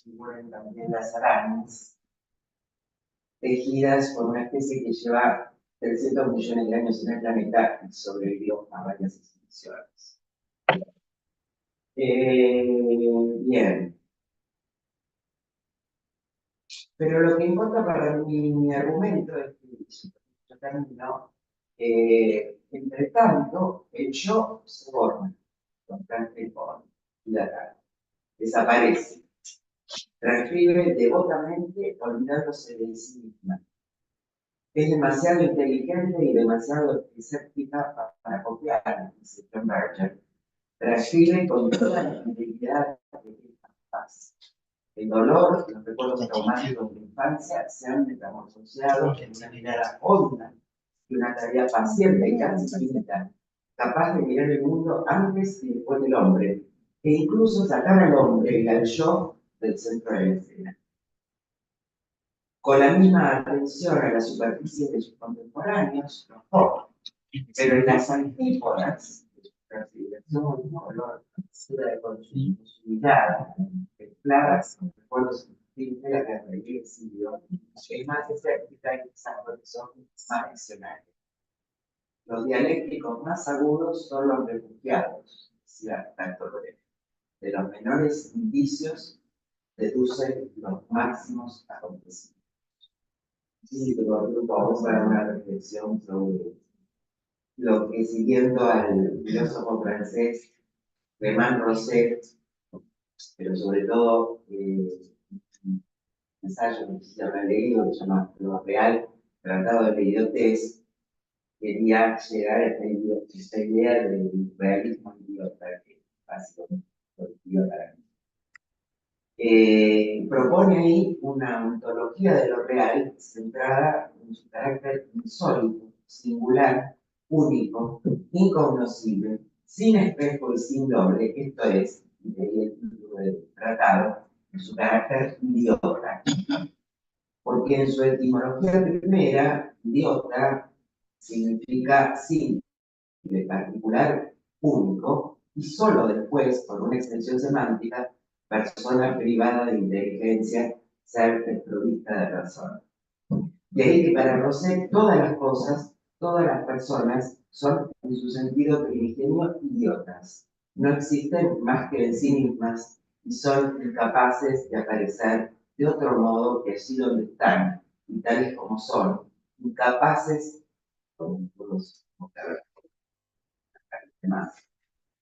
figuren también las arañas, tejidas por una especie que lleva 300 millones de años en el planeta y sobrevivió a varias extinciones. Bien. Pero lo que importa para mi argumento es que yo termino, entre tanto, el yo se borra, constante por la cara, desaparece, transcribe devotamente olvidándose de sí misma. Es demasiado inteligente y demasiado escéptica para copiar, dice John Berger. Transcribe con toda la integridad de esta paz. El dolor, los recuerdos traumáticos de la infancia se han metamorfoseado en una mirada honda y una tarea paciente y casi infinita, capaz de mirar el mundo antes y después del hombre, e incluso sacar al hombre y al yo del centro de la escena. Con la misma atención a la superficie de sus contemporáneos, los pop, pero en las antípodas de su transfiguración, el dolor, de consumo, su mirada, mezcladas con recuerdos de la guerra y el exilio, es más escéptica y quizás porque son más visionarios. Los dialécticos más agudos son los refugiados, decía tanto Loreto. de los menores indicios deduce los máximos acontecimientos. Sí, pero vamos para una reflexión sobre lo que, siguiendo al filósofo francés Clément Rosset, pero sobre todo un ensayo que se habrá leído, que se llama Lo Real, Tratado de la Idiotez, quería llegar a esta idea del realismo idiota, que básicamente lo que iba para mí. Propone ahí una ontología de lo real centrada en su carácter insólito, singular, único, incognoscible, sin espejo y sin doble, esto es, y de ahí el título del tratado, en su carácter idiota. Porque en su etimología primera, idiota significa simple, particular, único, y solo después, por una extensión semántica, persona privada de inteligencia, ser desprovista de razón. De ahí que para Rosset todas las cosas, todas las personas son en su sentido primigenio idiotas. No existen más que en sí mismas y son incapaces de aparecer de otro modo que allí donde están y tales como son, incapaces, como todos demás,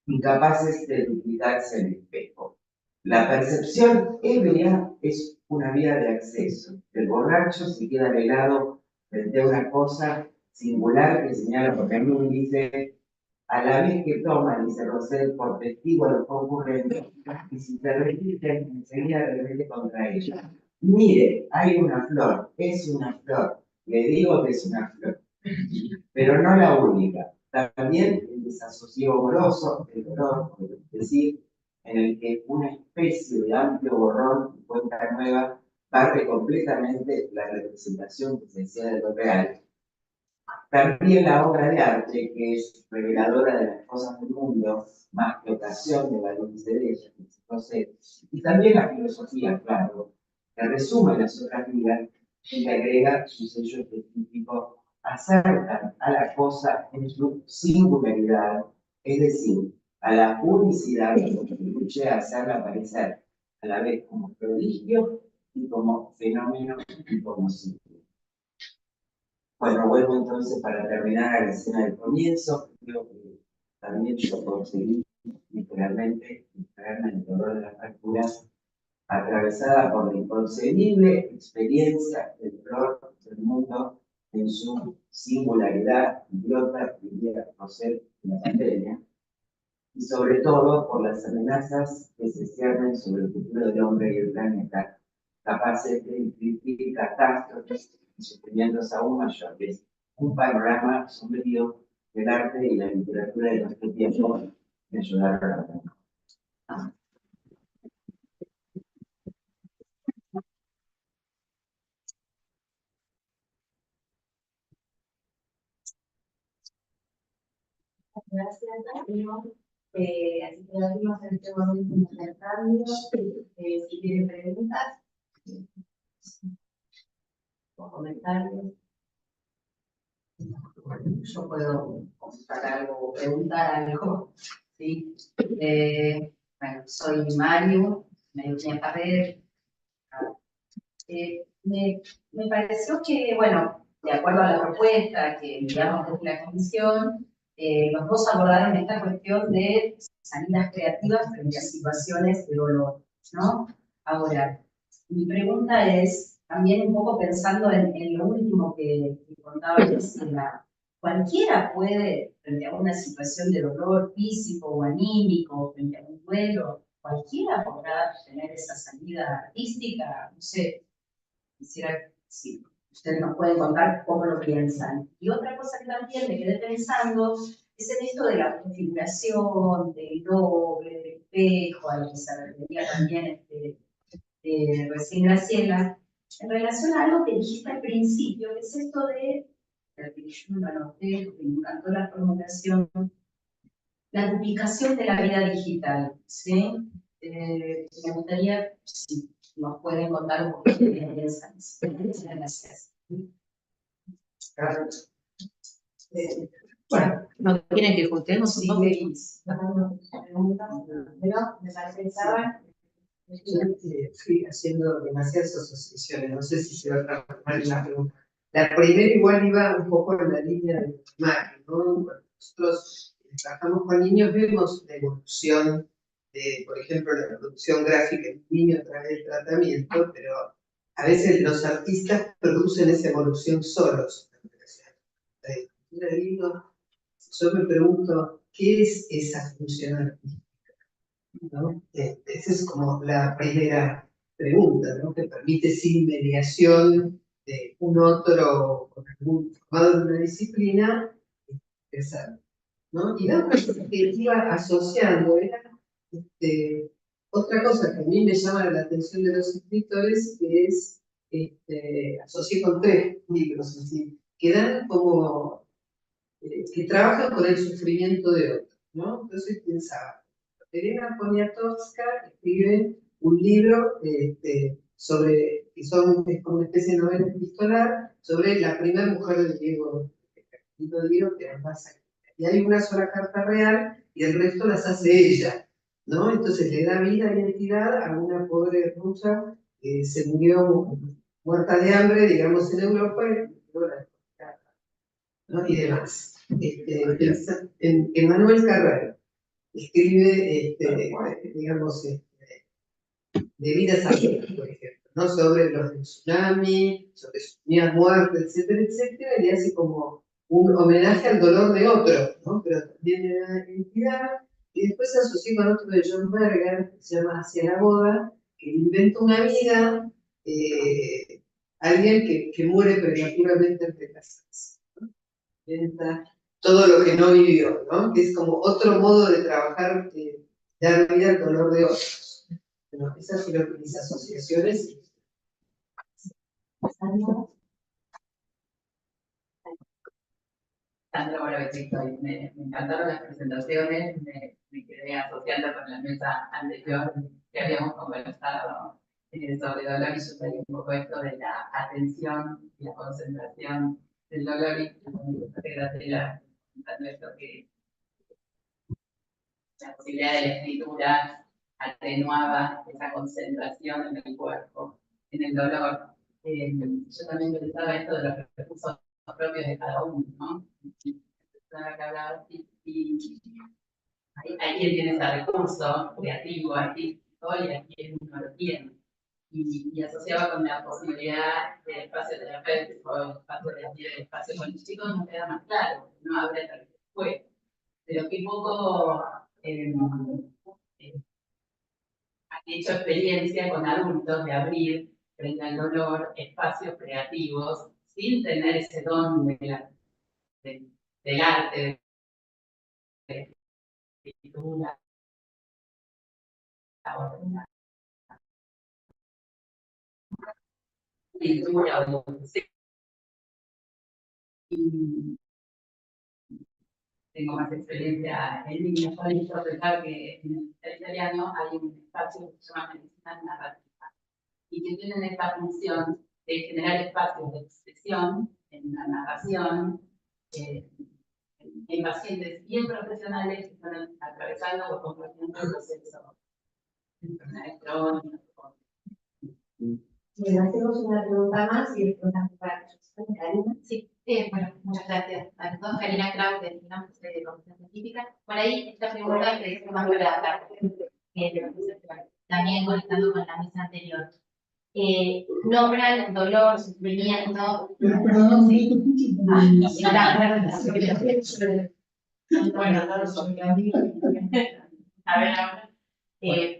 incapaces de duplicarse en el espejo. La percepción ebria es una vía de acceso. El borracho se queda velado frente a una cosa singular que señala, porque a mí me dice, a la vez que toma, dice Rosset, por testigo a lo concurrente, y si te resistes, enseguida rebelde contra ella. Mire, hay una flor, es una flor, le digo que es una flor, pero no la única. También el desasosiego amoroso, el dolor, es decir, en el que una especie de amplio borrón y cuenta nueva barre completamente la representación esencial de lo real. También la obra de arte, que es reveladora de las cosas del mundo, más que ocasión de la luz de ellas, no sé. Y también la filosofía, claro, que resume las otras vidas y le agrega su sello específico, acercan a la cosa en su singularidad, es decir, a la unicidad que contribuye a hacerla aparecer a la vez como prodigio y como fenómeno inconocible. Bueno, vuelvo entonces para terminar a la escena del comienzo. Creo que también yo conseguí literalmente traerme el dolor de las fracturas atravesada por la inconcebible experiencia del dolor del mundo en su singularidad idiota, diría Rosset, en la pandemia, y sobre todo por las amenazas que se ciernen sobre el futuro del hombre y el planeta, capaces de infligir catástrofes y sufrimientos aún mayores. Un panorama sombrío del arte y la literatura de nuestro tiempo me ayudaron a ver. Gracias, Darío. Así que abrimos en este momento un intercambio. Si tienen preguntas o comentarios. Yo puedo comentar algo o preguntar algo, ¿sí? Bueno, soy Mario, María Pared. Me pareció que, bueno, de acuerdo a la propuesta que enviamos desde la comisión, los dos abordaron esta cuestión de salidas creativas frente a situaciones de dolor, ¿no? Ahora, mi pregunta es, también un poco pensando en lo último que contaba Gisela, ¿cualquiera puede, frente a una situación de dolor físico o anímico, frente a un duelo, cualquiera podrá tener esa salida artística? No sé, quisiera, si ustedes nos pueden contar cómo lo piensan. Y otra cosa que también me quedé pensando es en esto de la configuración, del doble, del espejo, a lo que se refería también recién Graciela, en relación a algo que dijiste al principio, que es esto de, que yo no lo anoté, porque me encantó la formulación, la duplicación de la vida digital, ¿sí? Me gustaría, si nos pueden contar un poquito de qué piensan. Gracias. Bueno, ¿No quieren que juntemos un Sí, poco? Belis. Pero me parece que estaban. Fui haciendo demasiadas asociaciones, no sé si se va a transformar en la pregunta. La primera igual iba un poco en la línea de primario, ¿no? Cuando nosotros trabajamos con niños, vemos la evolución de, por ejemplo, la producción gráfica en un niño a través del tratamiento, pero a veces los artistas producen esa evolución solos. Yo me pregunto, ¿qué es esa función artística? ¿No? Esa es como la primera pregunta, ¿no? Que permite sin mediación de un otro con algún formado en una disciplina, expresar, ¿no? Y la otra cosa que iba asociando era otra cosa que a mí me llama la atención de los escritores, que es, asocié con 3 libros así, que dan como, que trabajan con el sufrimiento de otro, ¿no? Entonces pensaba, Elena Poniatowska escribe un libro sobre, que es como una especie de novela epistolar, sobre la primera mujer de Diego, que era más. Y hay una sola carta real y el resto las hace ella, ¿no? Entonces le da vida y identidad a una pobre rusa que se murió muerta de hambre, digamos, en Europa, ¿no? Y demás. En Manuel Carrero escribe, digamos, de vidas ajenas, por ejemplo, ¿no? Sobre los del tsunami, sobre sus mías muertes, etcétera, etcétera, y hace como un homenaje al dolor de otro, ¿no? Pero también de la identidad. Y después se asoció con otro de John Berger, que se llama Hacia la boda, que inventa una vida, alguien que muere prematuramente entre casas, ¿no? Inventa todo lo que no vivió, ¿no? Que es como otro modo de trabajar, dar vida al dolor de otros. Bueno, esas fueron mis asociaciones. Sandra Moravecito, me encantaron las presentaciones, me quedé asociando con la mesa anterior que habíamos conversado sobre dolor y yo traía un poco esto de la atención y la concentración del dolor y Graciela contando esto que la posibilidad de la escritura atenuaba esa concentración en el cuerpo, en el dolor. Yo también pensaba esto de los recursos propios de cada uno, ¿no? Hay quien tiene ese recurso creativo, artístico, y hay quien no lo tiene. Y asociaba con la posibilidad del espacio terapéutico, el espacio de el espacio con los chicos, no queda más claro, no abre el después. Pero que poco han hecho experiencia con adultos de abrir frente al dolor espacios creativos sin tener ese don del arte, de la escritura, la pintura o lo que sea. Y tengo más experiencia en niños. Yo he visto pensar que en el italiano hay un espacio que se llama medicina narrativa y que tienen esta función de generar espacios de expresión en la narración en pacientes bien profesionales que están atravesando o compartiendo el proceso de enfermedades crónicas. Bueno, hacemos una pregunta más y después para Karina. Sí, bueno, muchas gracias a todos. Karina Kraus, de Finanzas de Comisión Científica. Por ahí, esta pregunta que es más para también conectando con la mesa anterior. Nombran dolor, sufrimiento. Perdón, Sí. no te escucho. Bueno, a ver ahora.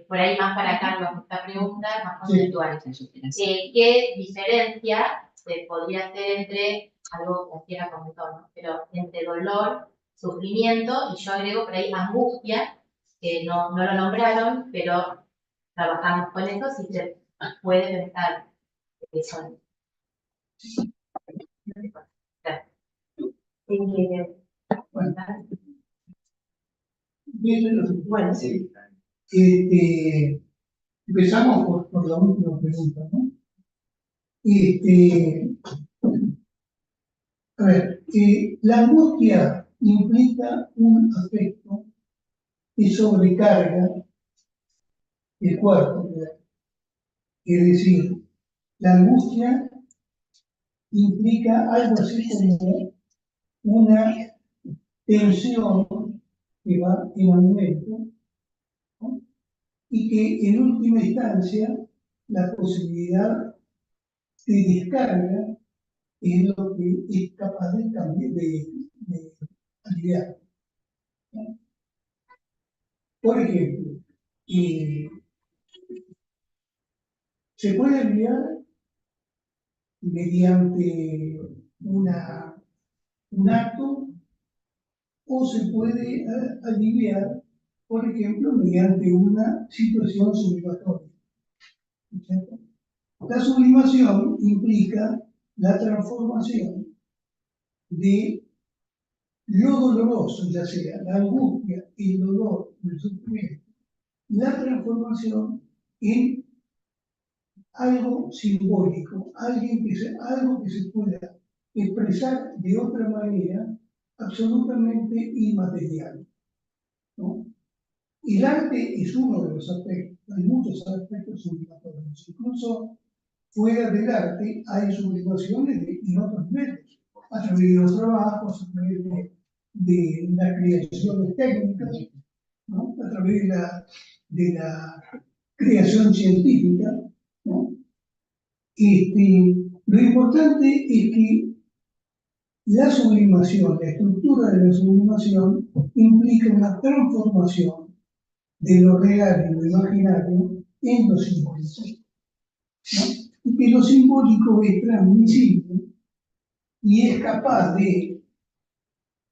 Por ahí más para Carlos, esta pregunta más conceptual. ¿Qué diferencia se podría hacer entre algo que Graciela comentó, ¿no? Pero entre dolor, sufrimiento, y yo agrego por ahí angustia, que no lo nombraron, pero trabajamos con eso, si se puede pensar que son. Bueno, Sí. Empezamos por la última pregunta, ¿no? A ver, la angustia implica un afecto que sobrecarga el cuerpo. Es decir, la angustia implica algo así como una tensión que va en aumento, ¿no? Y que en última instancia la posibilidad de descarga es lo que es capaz de cambiar, de aliviar, ¿no? Por ejemplo, se puede aliviar mediante un acto o se puede aliviar, por ejemplo, mediante una situación sublimatoria. ¿Cierto? La sublimación implica la transformación de lo doloroso, ya sea la angustia, el dolor, el sufrimiento, la transformación en algo simbólico, algo que se pueda expresar de otra manera absolutamente inmaterial, ¿no? El arte es uno de los aspectos, hay muchos aspectos sublimatorios, incluso fuera del arte hay sublimaciones en otros medios, a través de los trabajos, a través de la creación de técnicas, ¿no? A través de la creación científica, ¿no? Lo importante es que la sublimación, la estructura de la sublimación, implica una transformación de lo real y lo imaginario en lo simbólico, ¿no? Y que lo simbólico es transmisible y es capaz de,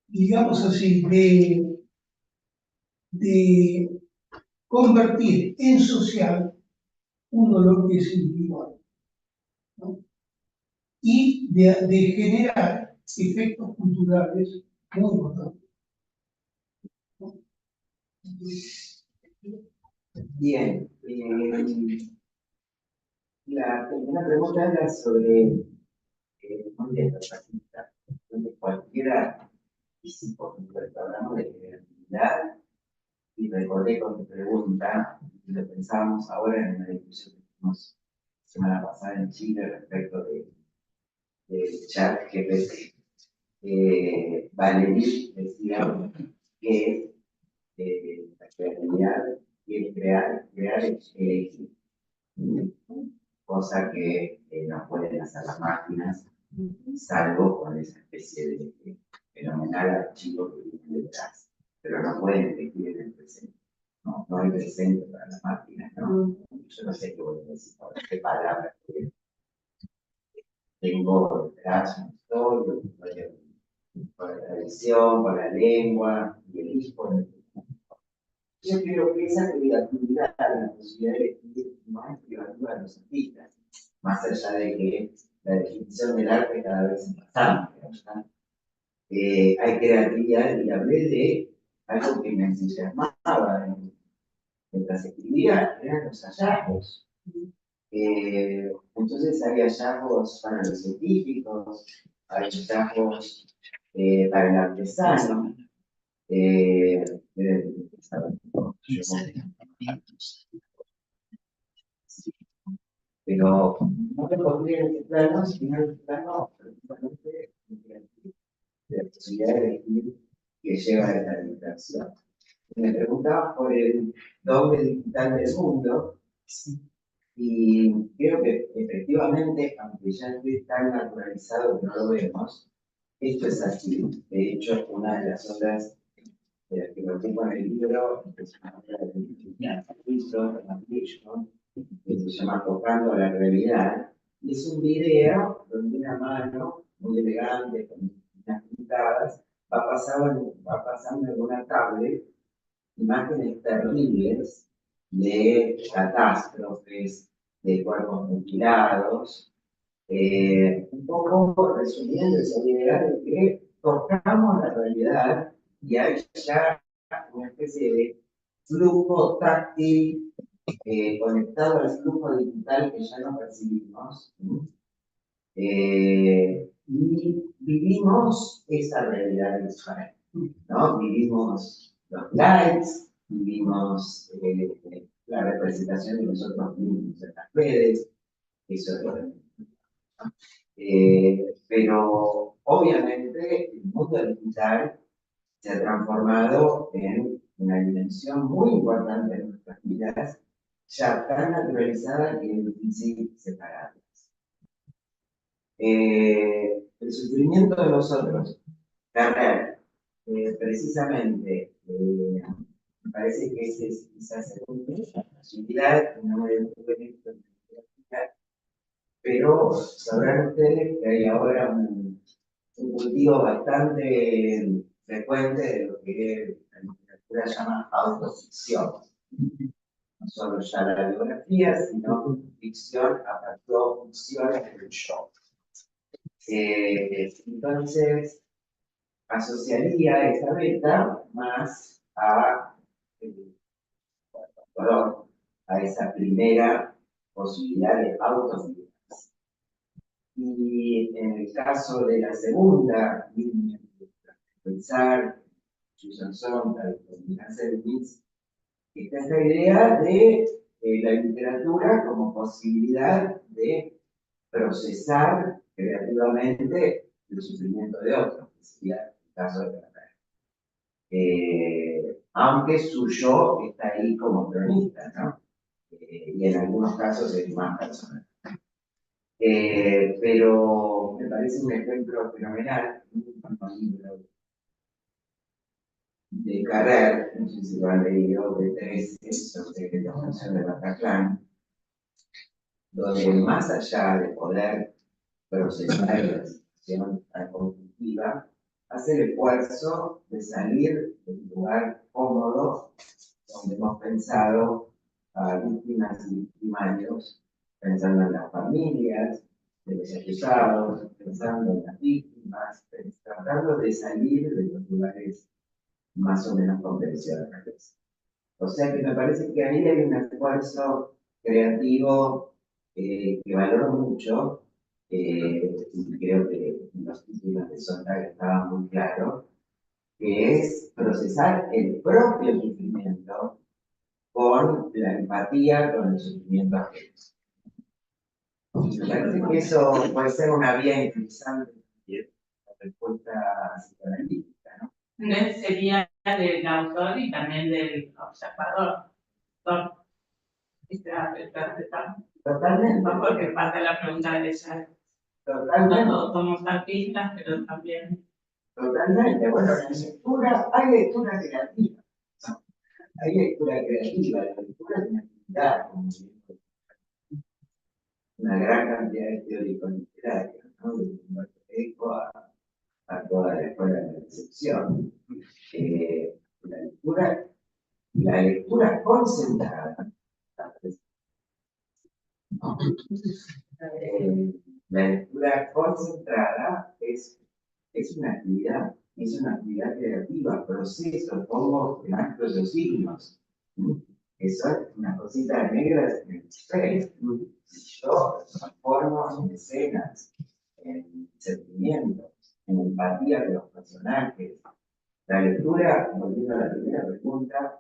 digamos así, de convertir en social un dolor que es individual, ¿no? Y de generar efectos culturales muy importantes. Bien, la primera pregunta era sobre muy bien, artista, donde cualquiera, y si por supuesto hablamos de creatividad, y recordé con tu pregunta, y lo pensamos ahora en una discusión que tuvimos la semana pasada en Chile respecto de ChatGPT. Valerie decía que la creatividad quiere crear es elegir, cosa que no pueden hacer las máquinas, salvo con esa especie de fenomenal archivo que viene detrás, pero no pueden elegir en el presente. No, no hay presente para las máquinas, ¿no? Yo no sé qué voy a decir ahora, qué palabras tengo detrás, una historia, con la tradición, con la lengua, y el hijo. Yo creo que esa creatividad, la posibilidad de elegir, no es privativa de los artistas, más allá de que la definición del arte cada vez es más amplia, ¿verdad? Hay creatividad, y hablé de algo que me entusiasmaba mientras escribía, eran los hallazgos. Entonces hay hallazgos para los científicos, hay hallazgos para el artesano. Pero no me pondría en este plano, sino en el plano precisamente de la posibilidad de elegir que lleva a esta distracción. Me preguntaba por el doble digital del mundo, y creo que efectivamente, aunque ya esté tan naturalizado que no lo vemos, esto es así. De hecho, una de las obras de las que me ocupo en el libro es una obra que se llama Tocando la Realidad, y es un video donde una mano muy elegante, con unas pintadas, va pasando en una tablet imágenes terribles de catástrofes, de cuerpos mutilados, un poco resumiendo esa idea de que tocamos la realidad y hay ya una especie de flujo táctil conectado al flujo digital que ya no percibimos. Y vivimos esa realidad visual. ¿no? Vivimos los likes, vivimos la representación de nosotros mismos en las redes, eso es lo de menos. Pero obviamente el mundo digital se ha transformado en una dimensión muy importante de nuestras vidas, ya tan naturalizada que es difícil separarlas. El sufrimiento de nosotros, Carrer, precisamente, me parece que ese es quizás la posibilidad, no me detuve en esto, pero sabrán ustedes que hay ahora un cultivo bastante frecuente de lo que la literatura llama autoficción. No solo ya la biografía, sino ficción apartó ficciones del yo. Entonces, asociaría esa beta más a, a esa primera posibilidad de autoficción. Y en el caso de la segunda línea de pensar, Susan Sontag, Nina Selkins, está esta idea de la literatura como posibilidad de procesar creativamente el sufrimiento de otros, que sería el caso de la aunque su yo está ahí como cronista, ¿no? Y en algunos casos es más personal. Pero me parece un ejemplo fenomenal, un libro de Carrer, no sé si lo han leído, de 13, sobre la función de Bataclan, donde más allá de poder procesar la situación tan conflictiva, hace el esfuerzo de salir del lugar cómodo donde hemos pensado a víctimas y victimarios, pensando en las familias, de los acusados, pensando en las víctimas, tratando de salir de los lugares más o menos convencionales. O sea que me parece que ahí hay un esfuerzo creativo que valoro mucho, y creo que los títulos de Sontag estaban muy claros, que es procesar el propio sufrimiento con la empatía con el sufrimiento ajeno. Me parece que eso puede ser una vía interesante de respuesta psicoanalítica, ¿no? Entonces sería del autor y también del observador. Totalmente. No, porque parte de la pregunta de ella. Totalmente. No todos somos artistas, pero también. Totalmente. Bueno, la lectura, hay lectura creativa. ¿No? Hay lectura creativa, la lectura es una actividad, como una gran cantidad de teóricos literarios, ¿no? Desde Humberto Eco a toda la escuela de la recepción. La lectura concentrada, la lectura concentrada es una actividad creativa, proceso, pongo en actos de signos. Eso es una cosita negra en el Facebook. Yo transformo en escenas, en sentimientos, en empatía de los personajes. La lectura, volviendo a la primera pregunta,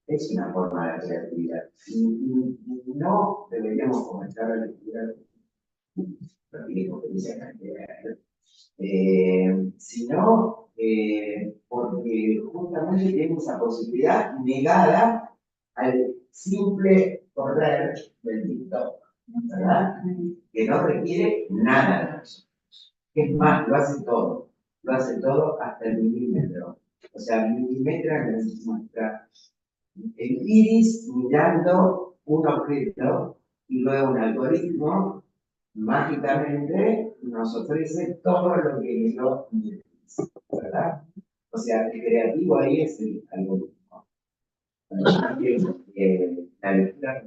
es una forma de creatividad. Y no deberíamos comenzar la lectura sino porque justamente tenemos esa posibilidad negada al simple correr del TikTok, ¿verdad? Que no requiere nada de nosotros. Es más, lo hace todo hasta el milímetro. O sea, milimetra nuestra el iris mirando un objeto y luego un algoritmo mágicamente nos ofrece todo lo que lo necesita, ¿verdad? O sea, el creativo ahí es el algoritmo. La lectura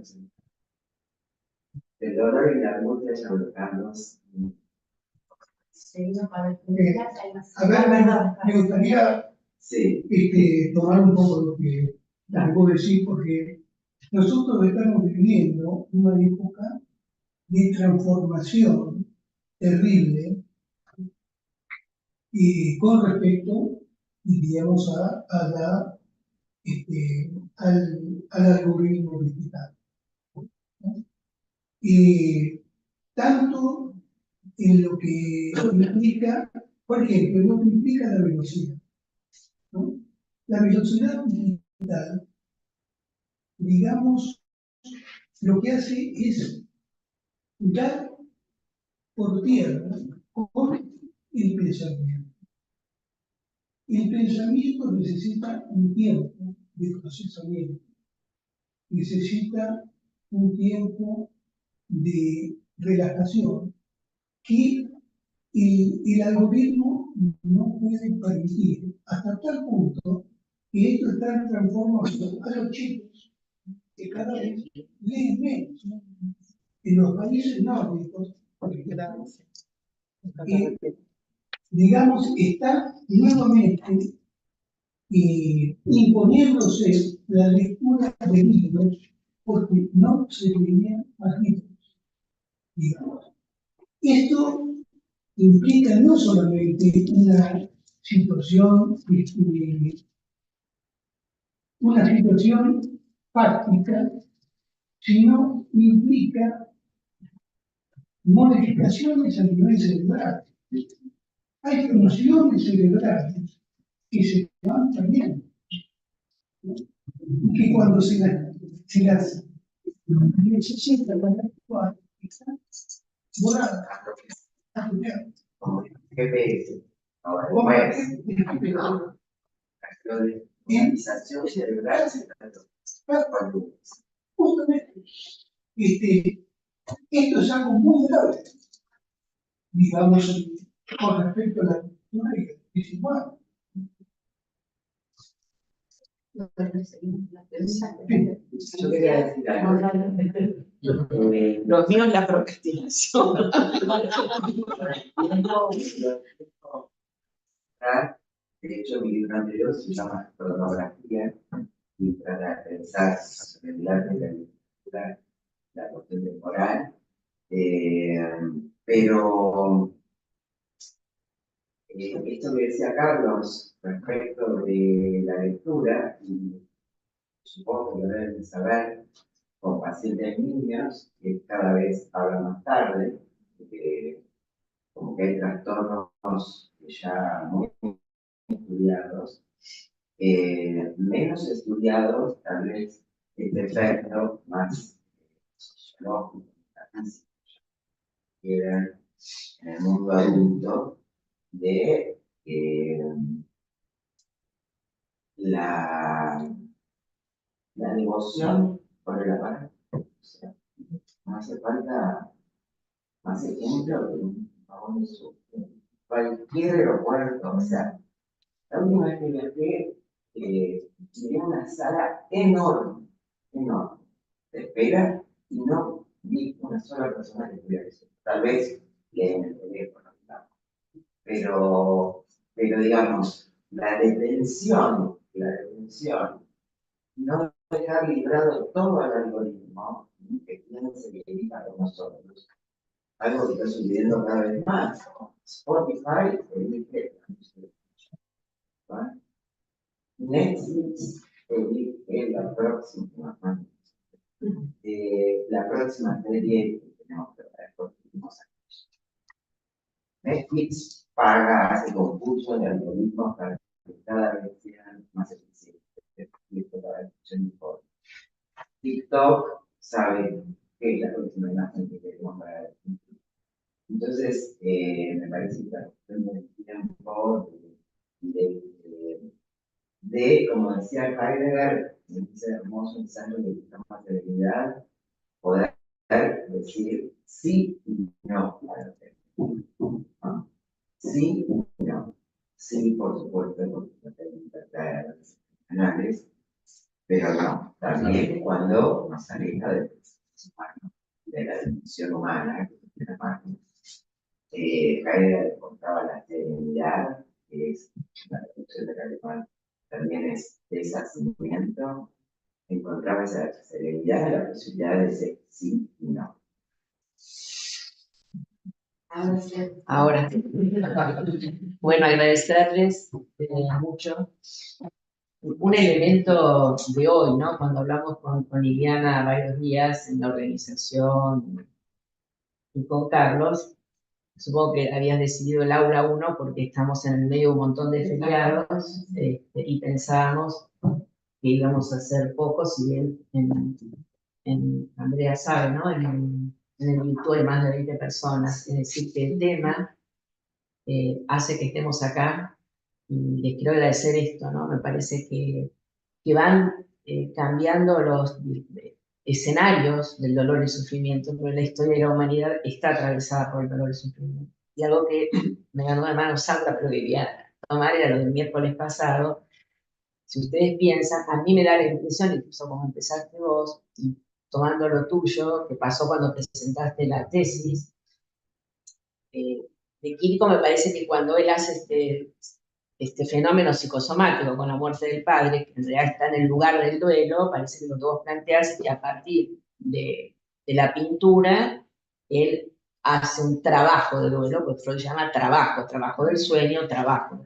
el dolor y la angustia ya buscamos. A ver, me gustaría tomar un poco lo que vos decís, porque nosotros estamos viviendo una época de transformación terrible y con respecto diríamos, al algoritmo digital. ¿No? Tanto en lo que implica, por ejemplo, en lo que implica la velocidad, ¿no? La velocidad digital, digamos, lo que hace es dar por tierra con el pensamiento. El pensamiento necesita un tiempo de procesamiento, necesita un tiempo de relajación que el algoritmo no puede permitir, hasta tal punto que esto está transformado a los chicos que cada vez leen menos. En los países nórdicos, digamos, está nuevamente imponiéndose la lectura de libros porque no se leían más libros, digamos. Esto implica no solamente una situación fáctica, sino implica modificaciones a nivel cerebral. Hay funciones cerebrales que se van perdiendo, ¿no? Que cuando se las necesita para actuar, están borradas. Como GPS. Ahora, pues, la organización cerebral se trató. Justamente, esto es algo muy grave, digamos, con respecto a la cultura y es igual. Yo quería decir algo. Los míos la procrastinación. De hecho, mi libro anterior se llama Cronografía y trata de pensar sobre el arte de la literatura, la cuestión temporal. Pero esto que decía Carlos respecto de la lectura, y supongo que lo deben saber, con pacientes niños que cada vez hablan más tarde, como que hay trastornos ya muy estudiados, menos estudiados, tal vez este efecto más sociológico, que era en el mundo adulto de la devoción por el aparato. O sea, no hace falta más ejemplo de un famoso cualquier aeropuerto. O sea, la última vez que viajé, miré una sala enorme, enorme, de espera, y no vi una sola persona que estuviera eso. Tal vez leen el teléfono, ¿no? Pero digamos, la detención, no dejar librado todo el algoritmo que tiene que para nosotros. Algo que está sucediendo cada vez más. Spotify, ¿no? Netflix, la próxima serie que tenemos que ver por los últimos años. Netflix paga, hace concursos de algoritmos para que cada vez sean más eficientes. TikTok sabe que es la próxima imagen que queremos ver. Entonces, me parece que la cuestión del tiempo, como decía Heidegger, en ese hermoso ensayo que buscamos la serenidad, poder decir sí y no a los temas, ¿no? Sí y no. Sí, por supuesto, porque no tengo libertad canales, pero no, también cuando nos aleja del proceso humano, de la dimensión humana, que es la máquina. Heidegger contaba la serenidad, que es la traducción del alemán, también es deshacimiento, encontraba esa serenidad, la posibilidad de decir sí y no. Ahora. Bueno, agradecerles mucho. Un elemento de hoy, ¿no? Cuando hablamos con Liliana varios días en la organización y con Carlos, supongo que habías decidido el aula 1 porque estamos en el medio de un montón de feriados y pensábamos que íbamos a hacer poco, si bien Andrea sabe, ¿no? En el YouTube hay más de 20 personas, es decir, que el tema hace que estemos acá y les quiero agradecer esto, ¿no? Me parece que van cambiando los escenarios del dolor y sufrimiento, pero la historia de la humanidad está atravesada por el dolor y sufrimiento. Y algo que me ganó de mano Sandra, pero quería tomar, era lo del miércoles pasado. Si ustedes piensan, a mí me da la impresión, incluso como empezaste vos, y tomando lo tuyo, que pasó cuando presentaste la tesis, de Quirico me parece que cuando él hace este fenómeno psicosomático con la muerte del padre, que en realidad está en el lugar del duelo, parece que lo que vos planteás es que a partir de la pintura, él hace un trabajo de duelo, porque Freud llama trabajo del sueño, trabajo.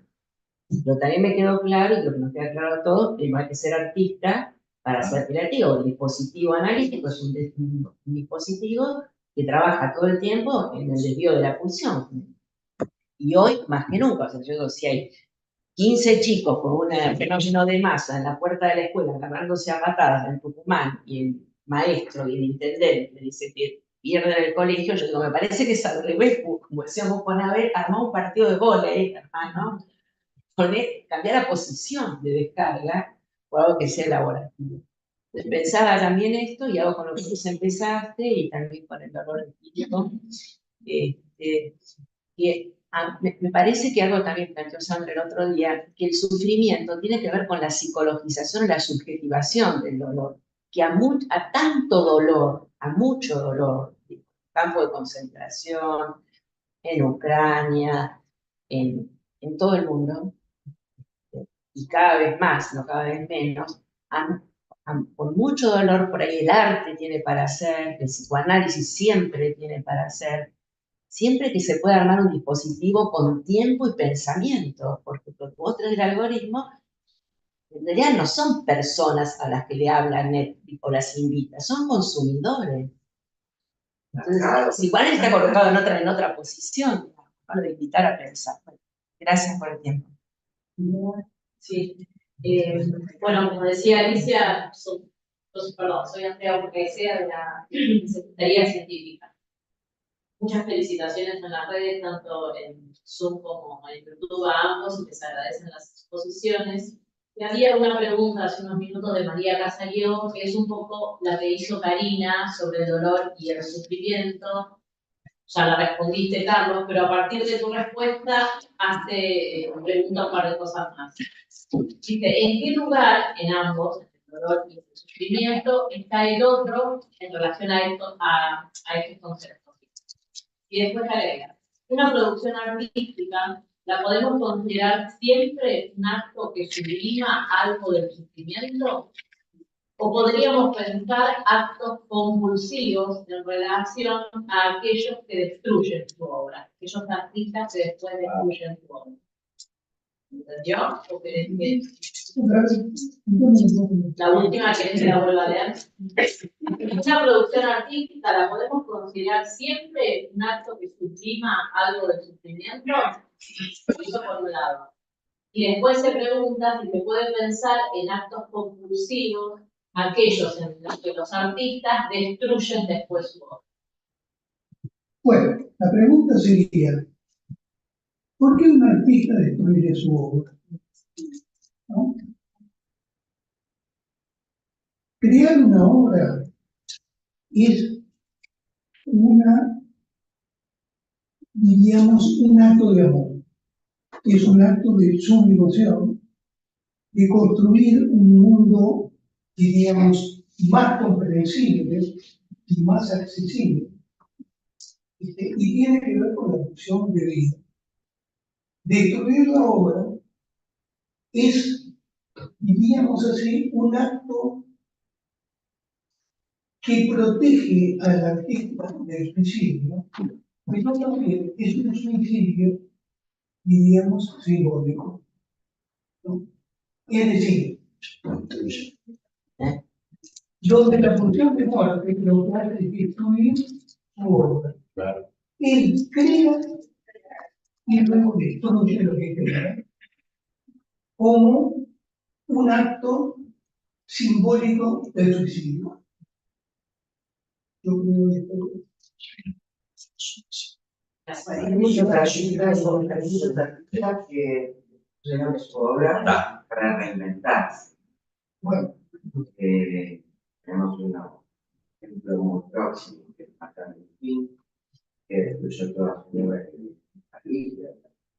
Pero también me quedó claro, y lo que nos queda claro a todos, que no hay que ser artista para ser creativo. El dispositivo analítico es un dispositivo que trabaja todo el tiempo en el desvío de la pulsión. Y hoy, más que nunca, o sea, yo digo, si hay 15 chicos con un fenómeno de masa en la puerta de la escuela agarrándose a patadas en Tucumán y el maestro y el intendente le dice que pierden el colegio, yo digo, me parece que es al revés, como decíamos con Abel, armar un partido de vóley, hermano, cambiar la posición de descarga por algo que sea elaborativo. Entonces, pensaba también esto y hago con lo que vos empezaste y también con el dolor empírico. Me parece que algo también planteó Sandra el otro día, que el sufrimiento tiene que ver con la psicologización y la subjetivación del dolor, que a tanto dolor, a mucho dolor, campo de concentración, en Ucrania, en todo el mundo, y cada vez más, no cada vez menos, con mucho dolor por ahí el arte tiene para hacer, el psicoanálisis siempre tiene para hacer, siempre que se pueda armar un dispositivo con tiempo y pensamiento, porque lo que vos traes del algoritmo, en realidad no son personas a las que le habla Netflix o las invita, son consumidores. Entonces, igual él está colocado en otra posición, para de invitar a pensar. Gracias por el tiempo. Sí. Bueno, como decía Alicia, soy Andrea Burguesea de la Secretaría Científica. Muchas felicitaciones en las redes, tanto en Zoom como en YouTube a ambos, y les agradecen las exposiciones. Y había una pregunta hace unos minutos de María Casario, que es un poco la que hizo Karina sobre el dolor y el sufrimiento. Ya la respondiste, Carlos, pero a partir de tu respuesta pregunta un par de cosas más. Dice, ¿en qué lugar en ambos, el dolor y el sufrimiento, está el otro en relación a estos conceptos? Y después agrega, una producción artística la podemos considerar siempre un acto que sublima algo del sufrimiento, o podríamos pensar actos convulsivos en relación a aquellos que destruyen su obra, aquellos artistas que después destruyen su obra. ¿Entendió? La última, ¿querés que la vuelva a leer? Una producción artística la podemos considerar siempre un acto que sublima algo del sufrimiento. Eso por un lado. Y después se pregunta si se puede pensar en actos compulsivos, aquellos en los que los artistas destruyen después su obra. Bueno, la pregunta sería, ¿por qué un artista destruye su obra? ¿No? Crear una obra es diríamos, un acto de amor. Es un acto de sublimación, de construir un mundo, diríamos, más comprensible y más accesible. Y tiene que ver con la función de vida. Destruir la obra es, diríamos así, un acto que protege al artista del suicidio, Pero también es un suicidio, diríamos, simbólico, ¿no? Es decir, donde la función de muerte lo que hace es destruir su obra. Claro. Él crea y luego destruye lo que crea, como un acto simbólico del suicidio. Yo creo esto. Hay muchos artistas que llenan su obra para reinventarse. Bueno, Tenemos un ejemplo muy próximo, que es Martin Luther King, que destruyó toda su obra en París,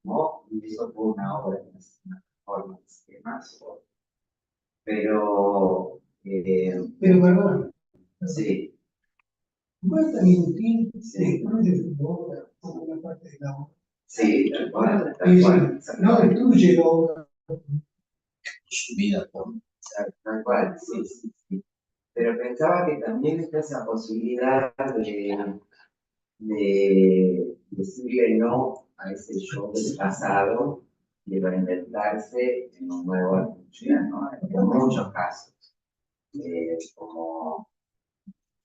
¿no? Y eso fue una obra, una performance, que más. Pero, perdón, sí, Martin Luther King destruye su obra, como una parte de la obra. sí, tal cual, Es tal cual. decir, no destruye la obra. Su vida, Tal cual, sí, sí, sí. Pero pensaba que también está esa posibilidad de decirle no a ese yo del pasado y de reinventarse en un nuevo Argentina, ¿no? En muchos casos. Como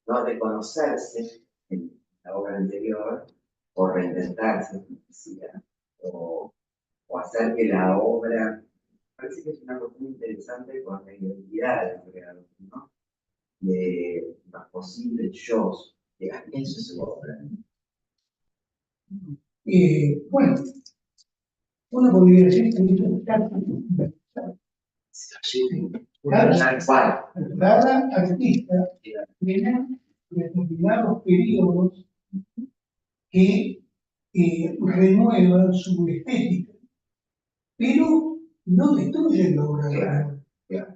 no reconocerse en la obra anterior o reinventarse, como decía, o hacer que la obra, parece que es una cuestión interesante con la identidad del creador, ¿no? De los posibles yo, de eso es su obra. Bueno, uno podría decir que Tal cual. cada artista tiene determinados periodos que renuevan su estética, pero no destruyen la obra de la obra. Claro.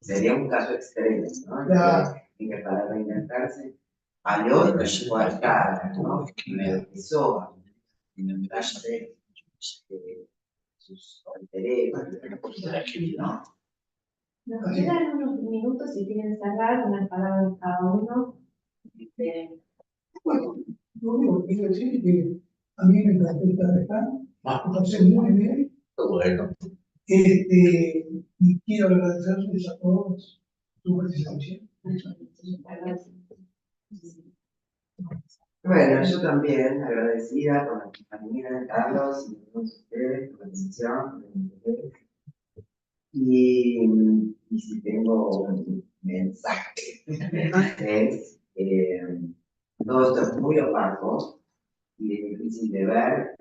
Sería un caso extremo, ¿no? Claro. En que para reinventarse hay otras coartadas, ¿no? Me empezó inventarse sus alter ¿no? Nos quedan unos minutos si quieren cerrar unas palabras cada uno. Bueno, lo único que quiero decir es que a mí me encantó estar acá, lo pasé muy bien, bueno. y quiero agradecerles a todos su presencia. Bueno, yo también agradecida con la compañía de Carlos y todos ustedes, por la atención, por el interés. Y si tengo un mensaje, es todo esto es muy opaco y es difícil de ver,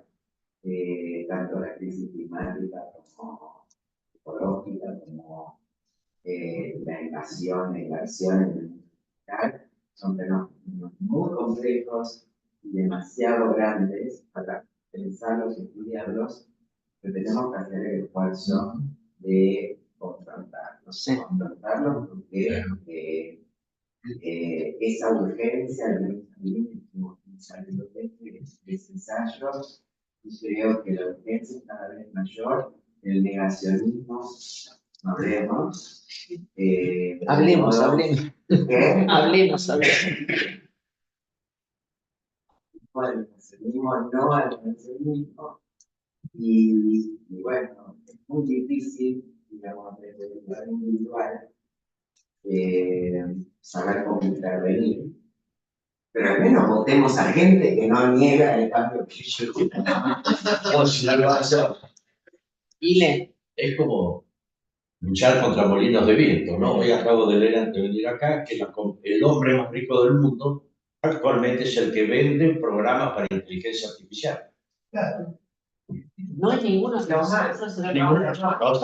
tanto la crisis climática como ecológica, como la invasión e inversión en el mundo digital, son fenómenos muy complejos y demasiado grandes para pensarlos y estudiarlos, pero tenemos que hacer el esfuerzo de confrontarlos porque esa urgencia de saliendo de ese ensayo, y creo que la urgencia es cada vez mayor, el negacionismo, hablemos. Hablemos. ¿Qué? Hablemos. Bueno, el negacionismo no al negacionismo, y bueno, es muy difícil, digamos, desde el lugar individual, saber cómo intervenir. Pero al menos votemos a gente que no niega el cambio que yo O si no lo hace, es como luchar contra molinos de viento, ¿no? Hoy acabo de leer antes de venir acá que el hombre más rico del mundo actualmente es el que vende programas para inteligencia artificial. Claro. No es ninguno de nosotros.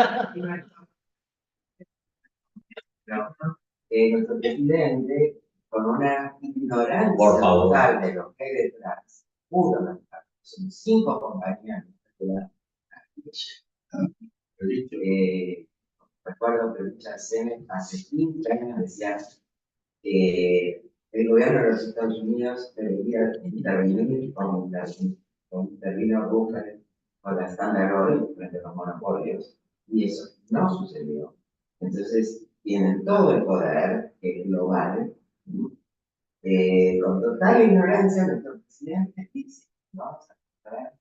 nuestro presidente, con una ignorancia Por favor. total de lo que hay detrás, pudo lanzar. Son 5 compañías que la recuerdo que Richard Sennett hace 15 años decía que el gobierno de los Estados Unidos debería intervenir como intervino Roosevelt con la Standard Oil frente a los monopolios, y eso no sucedió. Entonces, tienen todo el poder global, Con total ignorancia, nuestro presidente dice: vamos a ver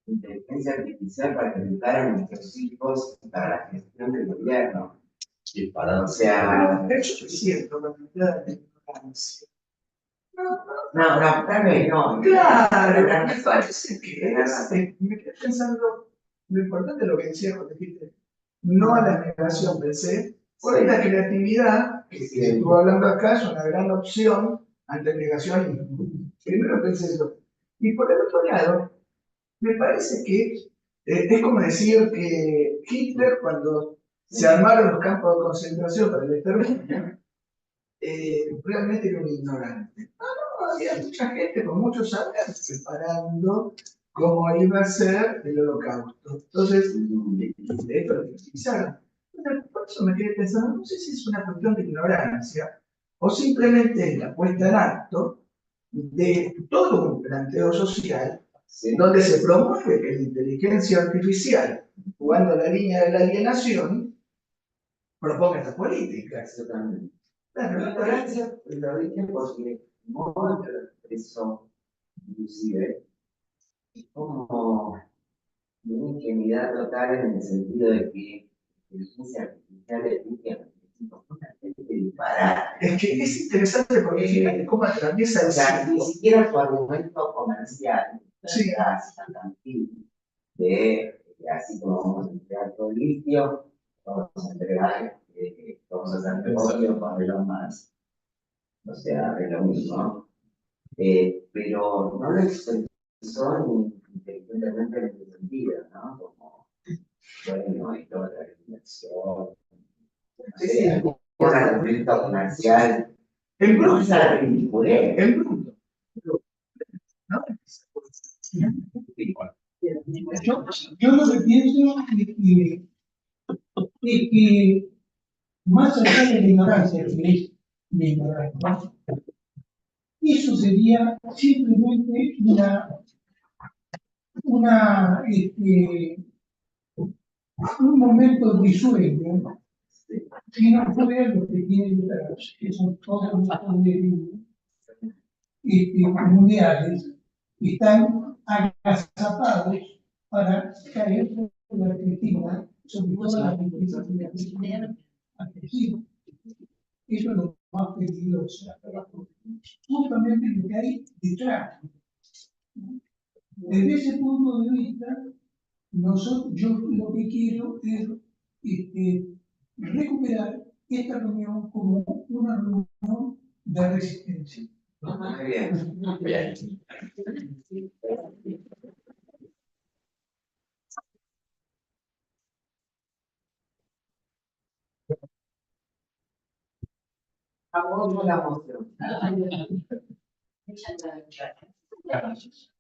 inteligencia artificial para educar a nuestros hijos para la gestión del gobierno. Sí, para, O sea, Eso es cierto, la mitad de ignorancia. no, tal vez no. Claro, me parece que me quedé pensando, lo importante es lo que decía cuando dijiste, no a la negación, pensé, por la creatividad, que se estuvo hablando acá, es una gran opción ante el negacionismo. Primero pensé eso. Y por el otro lado, me parece que es como decir que Hitler, cuando se armaron los campos de concentración para el exterminio, realmente era un ignorante. No, había mucha gente con muchos saberes preparando cómo iba a ser el holocausto. Entonces, esto lo utilizaron. Por eso me quedé pensando, no sé si es una cuestión de ignorancia o simplemente es la puesta en acto de todo un planteo social donde se promueve que la inteligencia artificial, jugando la línea de la alienación, proponga estas políticas. Exactamente. Claro, La ignorancia, lo dije porque no lo expresó, inclusive, como una ingenuidad total en el sentido de que la inteligencia artificial es una gente de disparate. es que es interesante porque fíjate cómo atraviesa el O sea, ni ciclo. siquiera su argumento comercial, Sí. así como vamos a entregar todo litio, vamos a entregar, vamos a hacer negocio con Elon Musk. O sea, es lo mismo. Pero no lo expresó ni inteligentemente en ese sentido, ¿no? Como, bueno, esto va a traer inversión, no sé, algún argumento comercial. En No, bruto, esa la ridiculez. en bruto. ¿No? Yo lo que pienso es que más allá de la ignorancia, que es la ignorancia, eso sería simplemente un momento de sueño que no fue lo que tiene detrás, que son todos los poderes mundiales que están agazapados para caer sobre la Argentina, sobre toda la riqueza de la Argentina. Eso es lo más peligroso, justamente lo que hay detrás. Desde ese punto de vista, yo lo que quiero es recuperar esta reunión como una reunión de resistencia. Muy bien. bien. Vamos a la moción. Muchas gracias.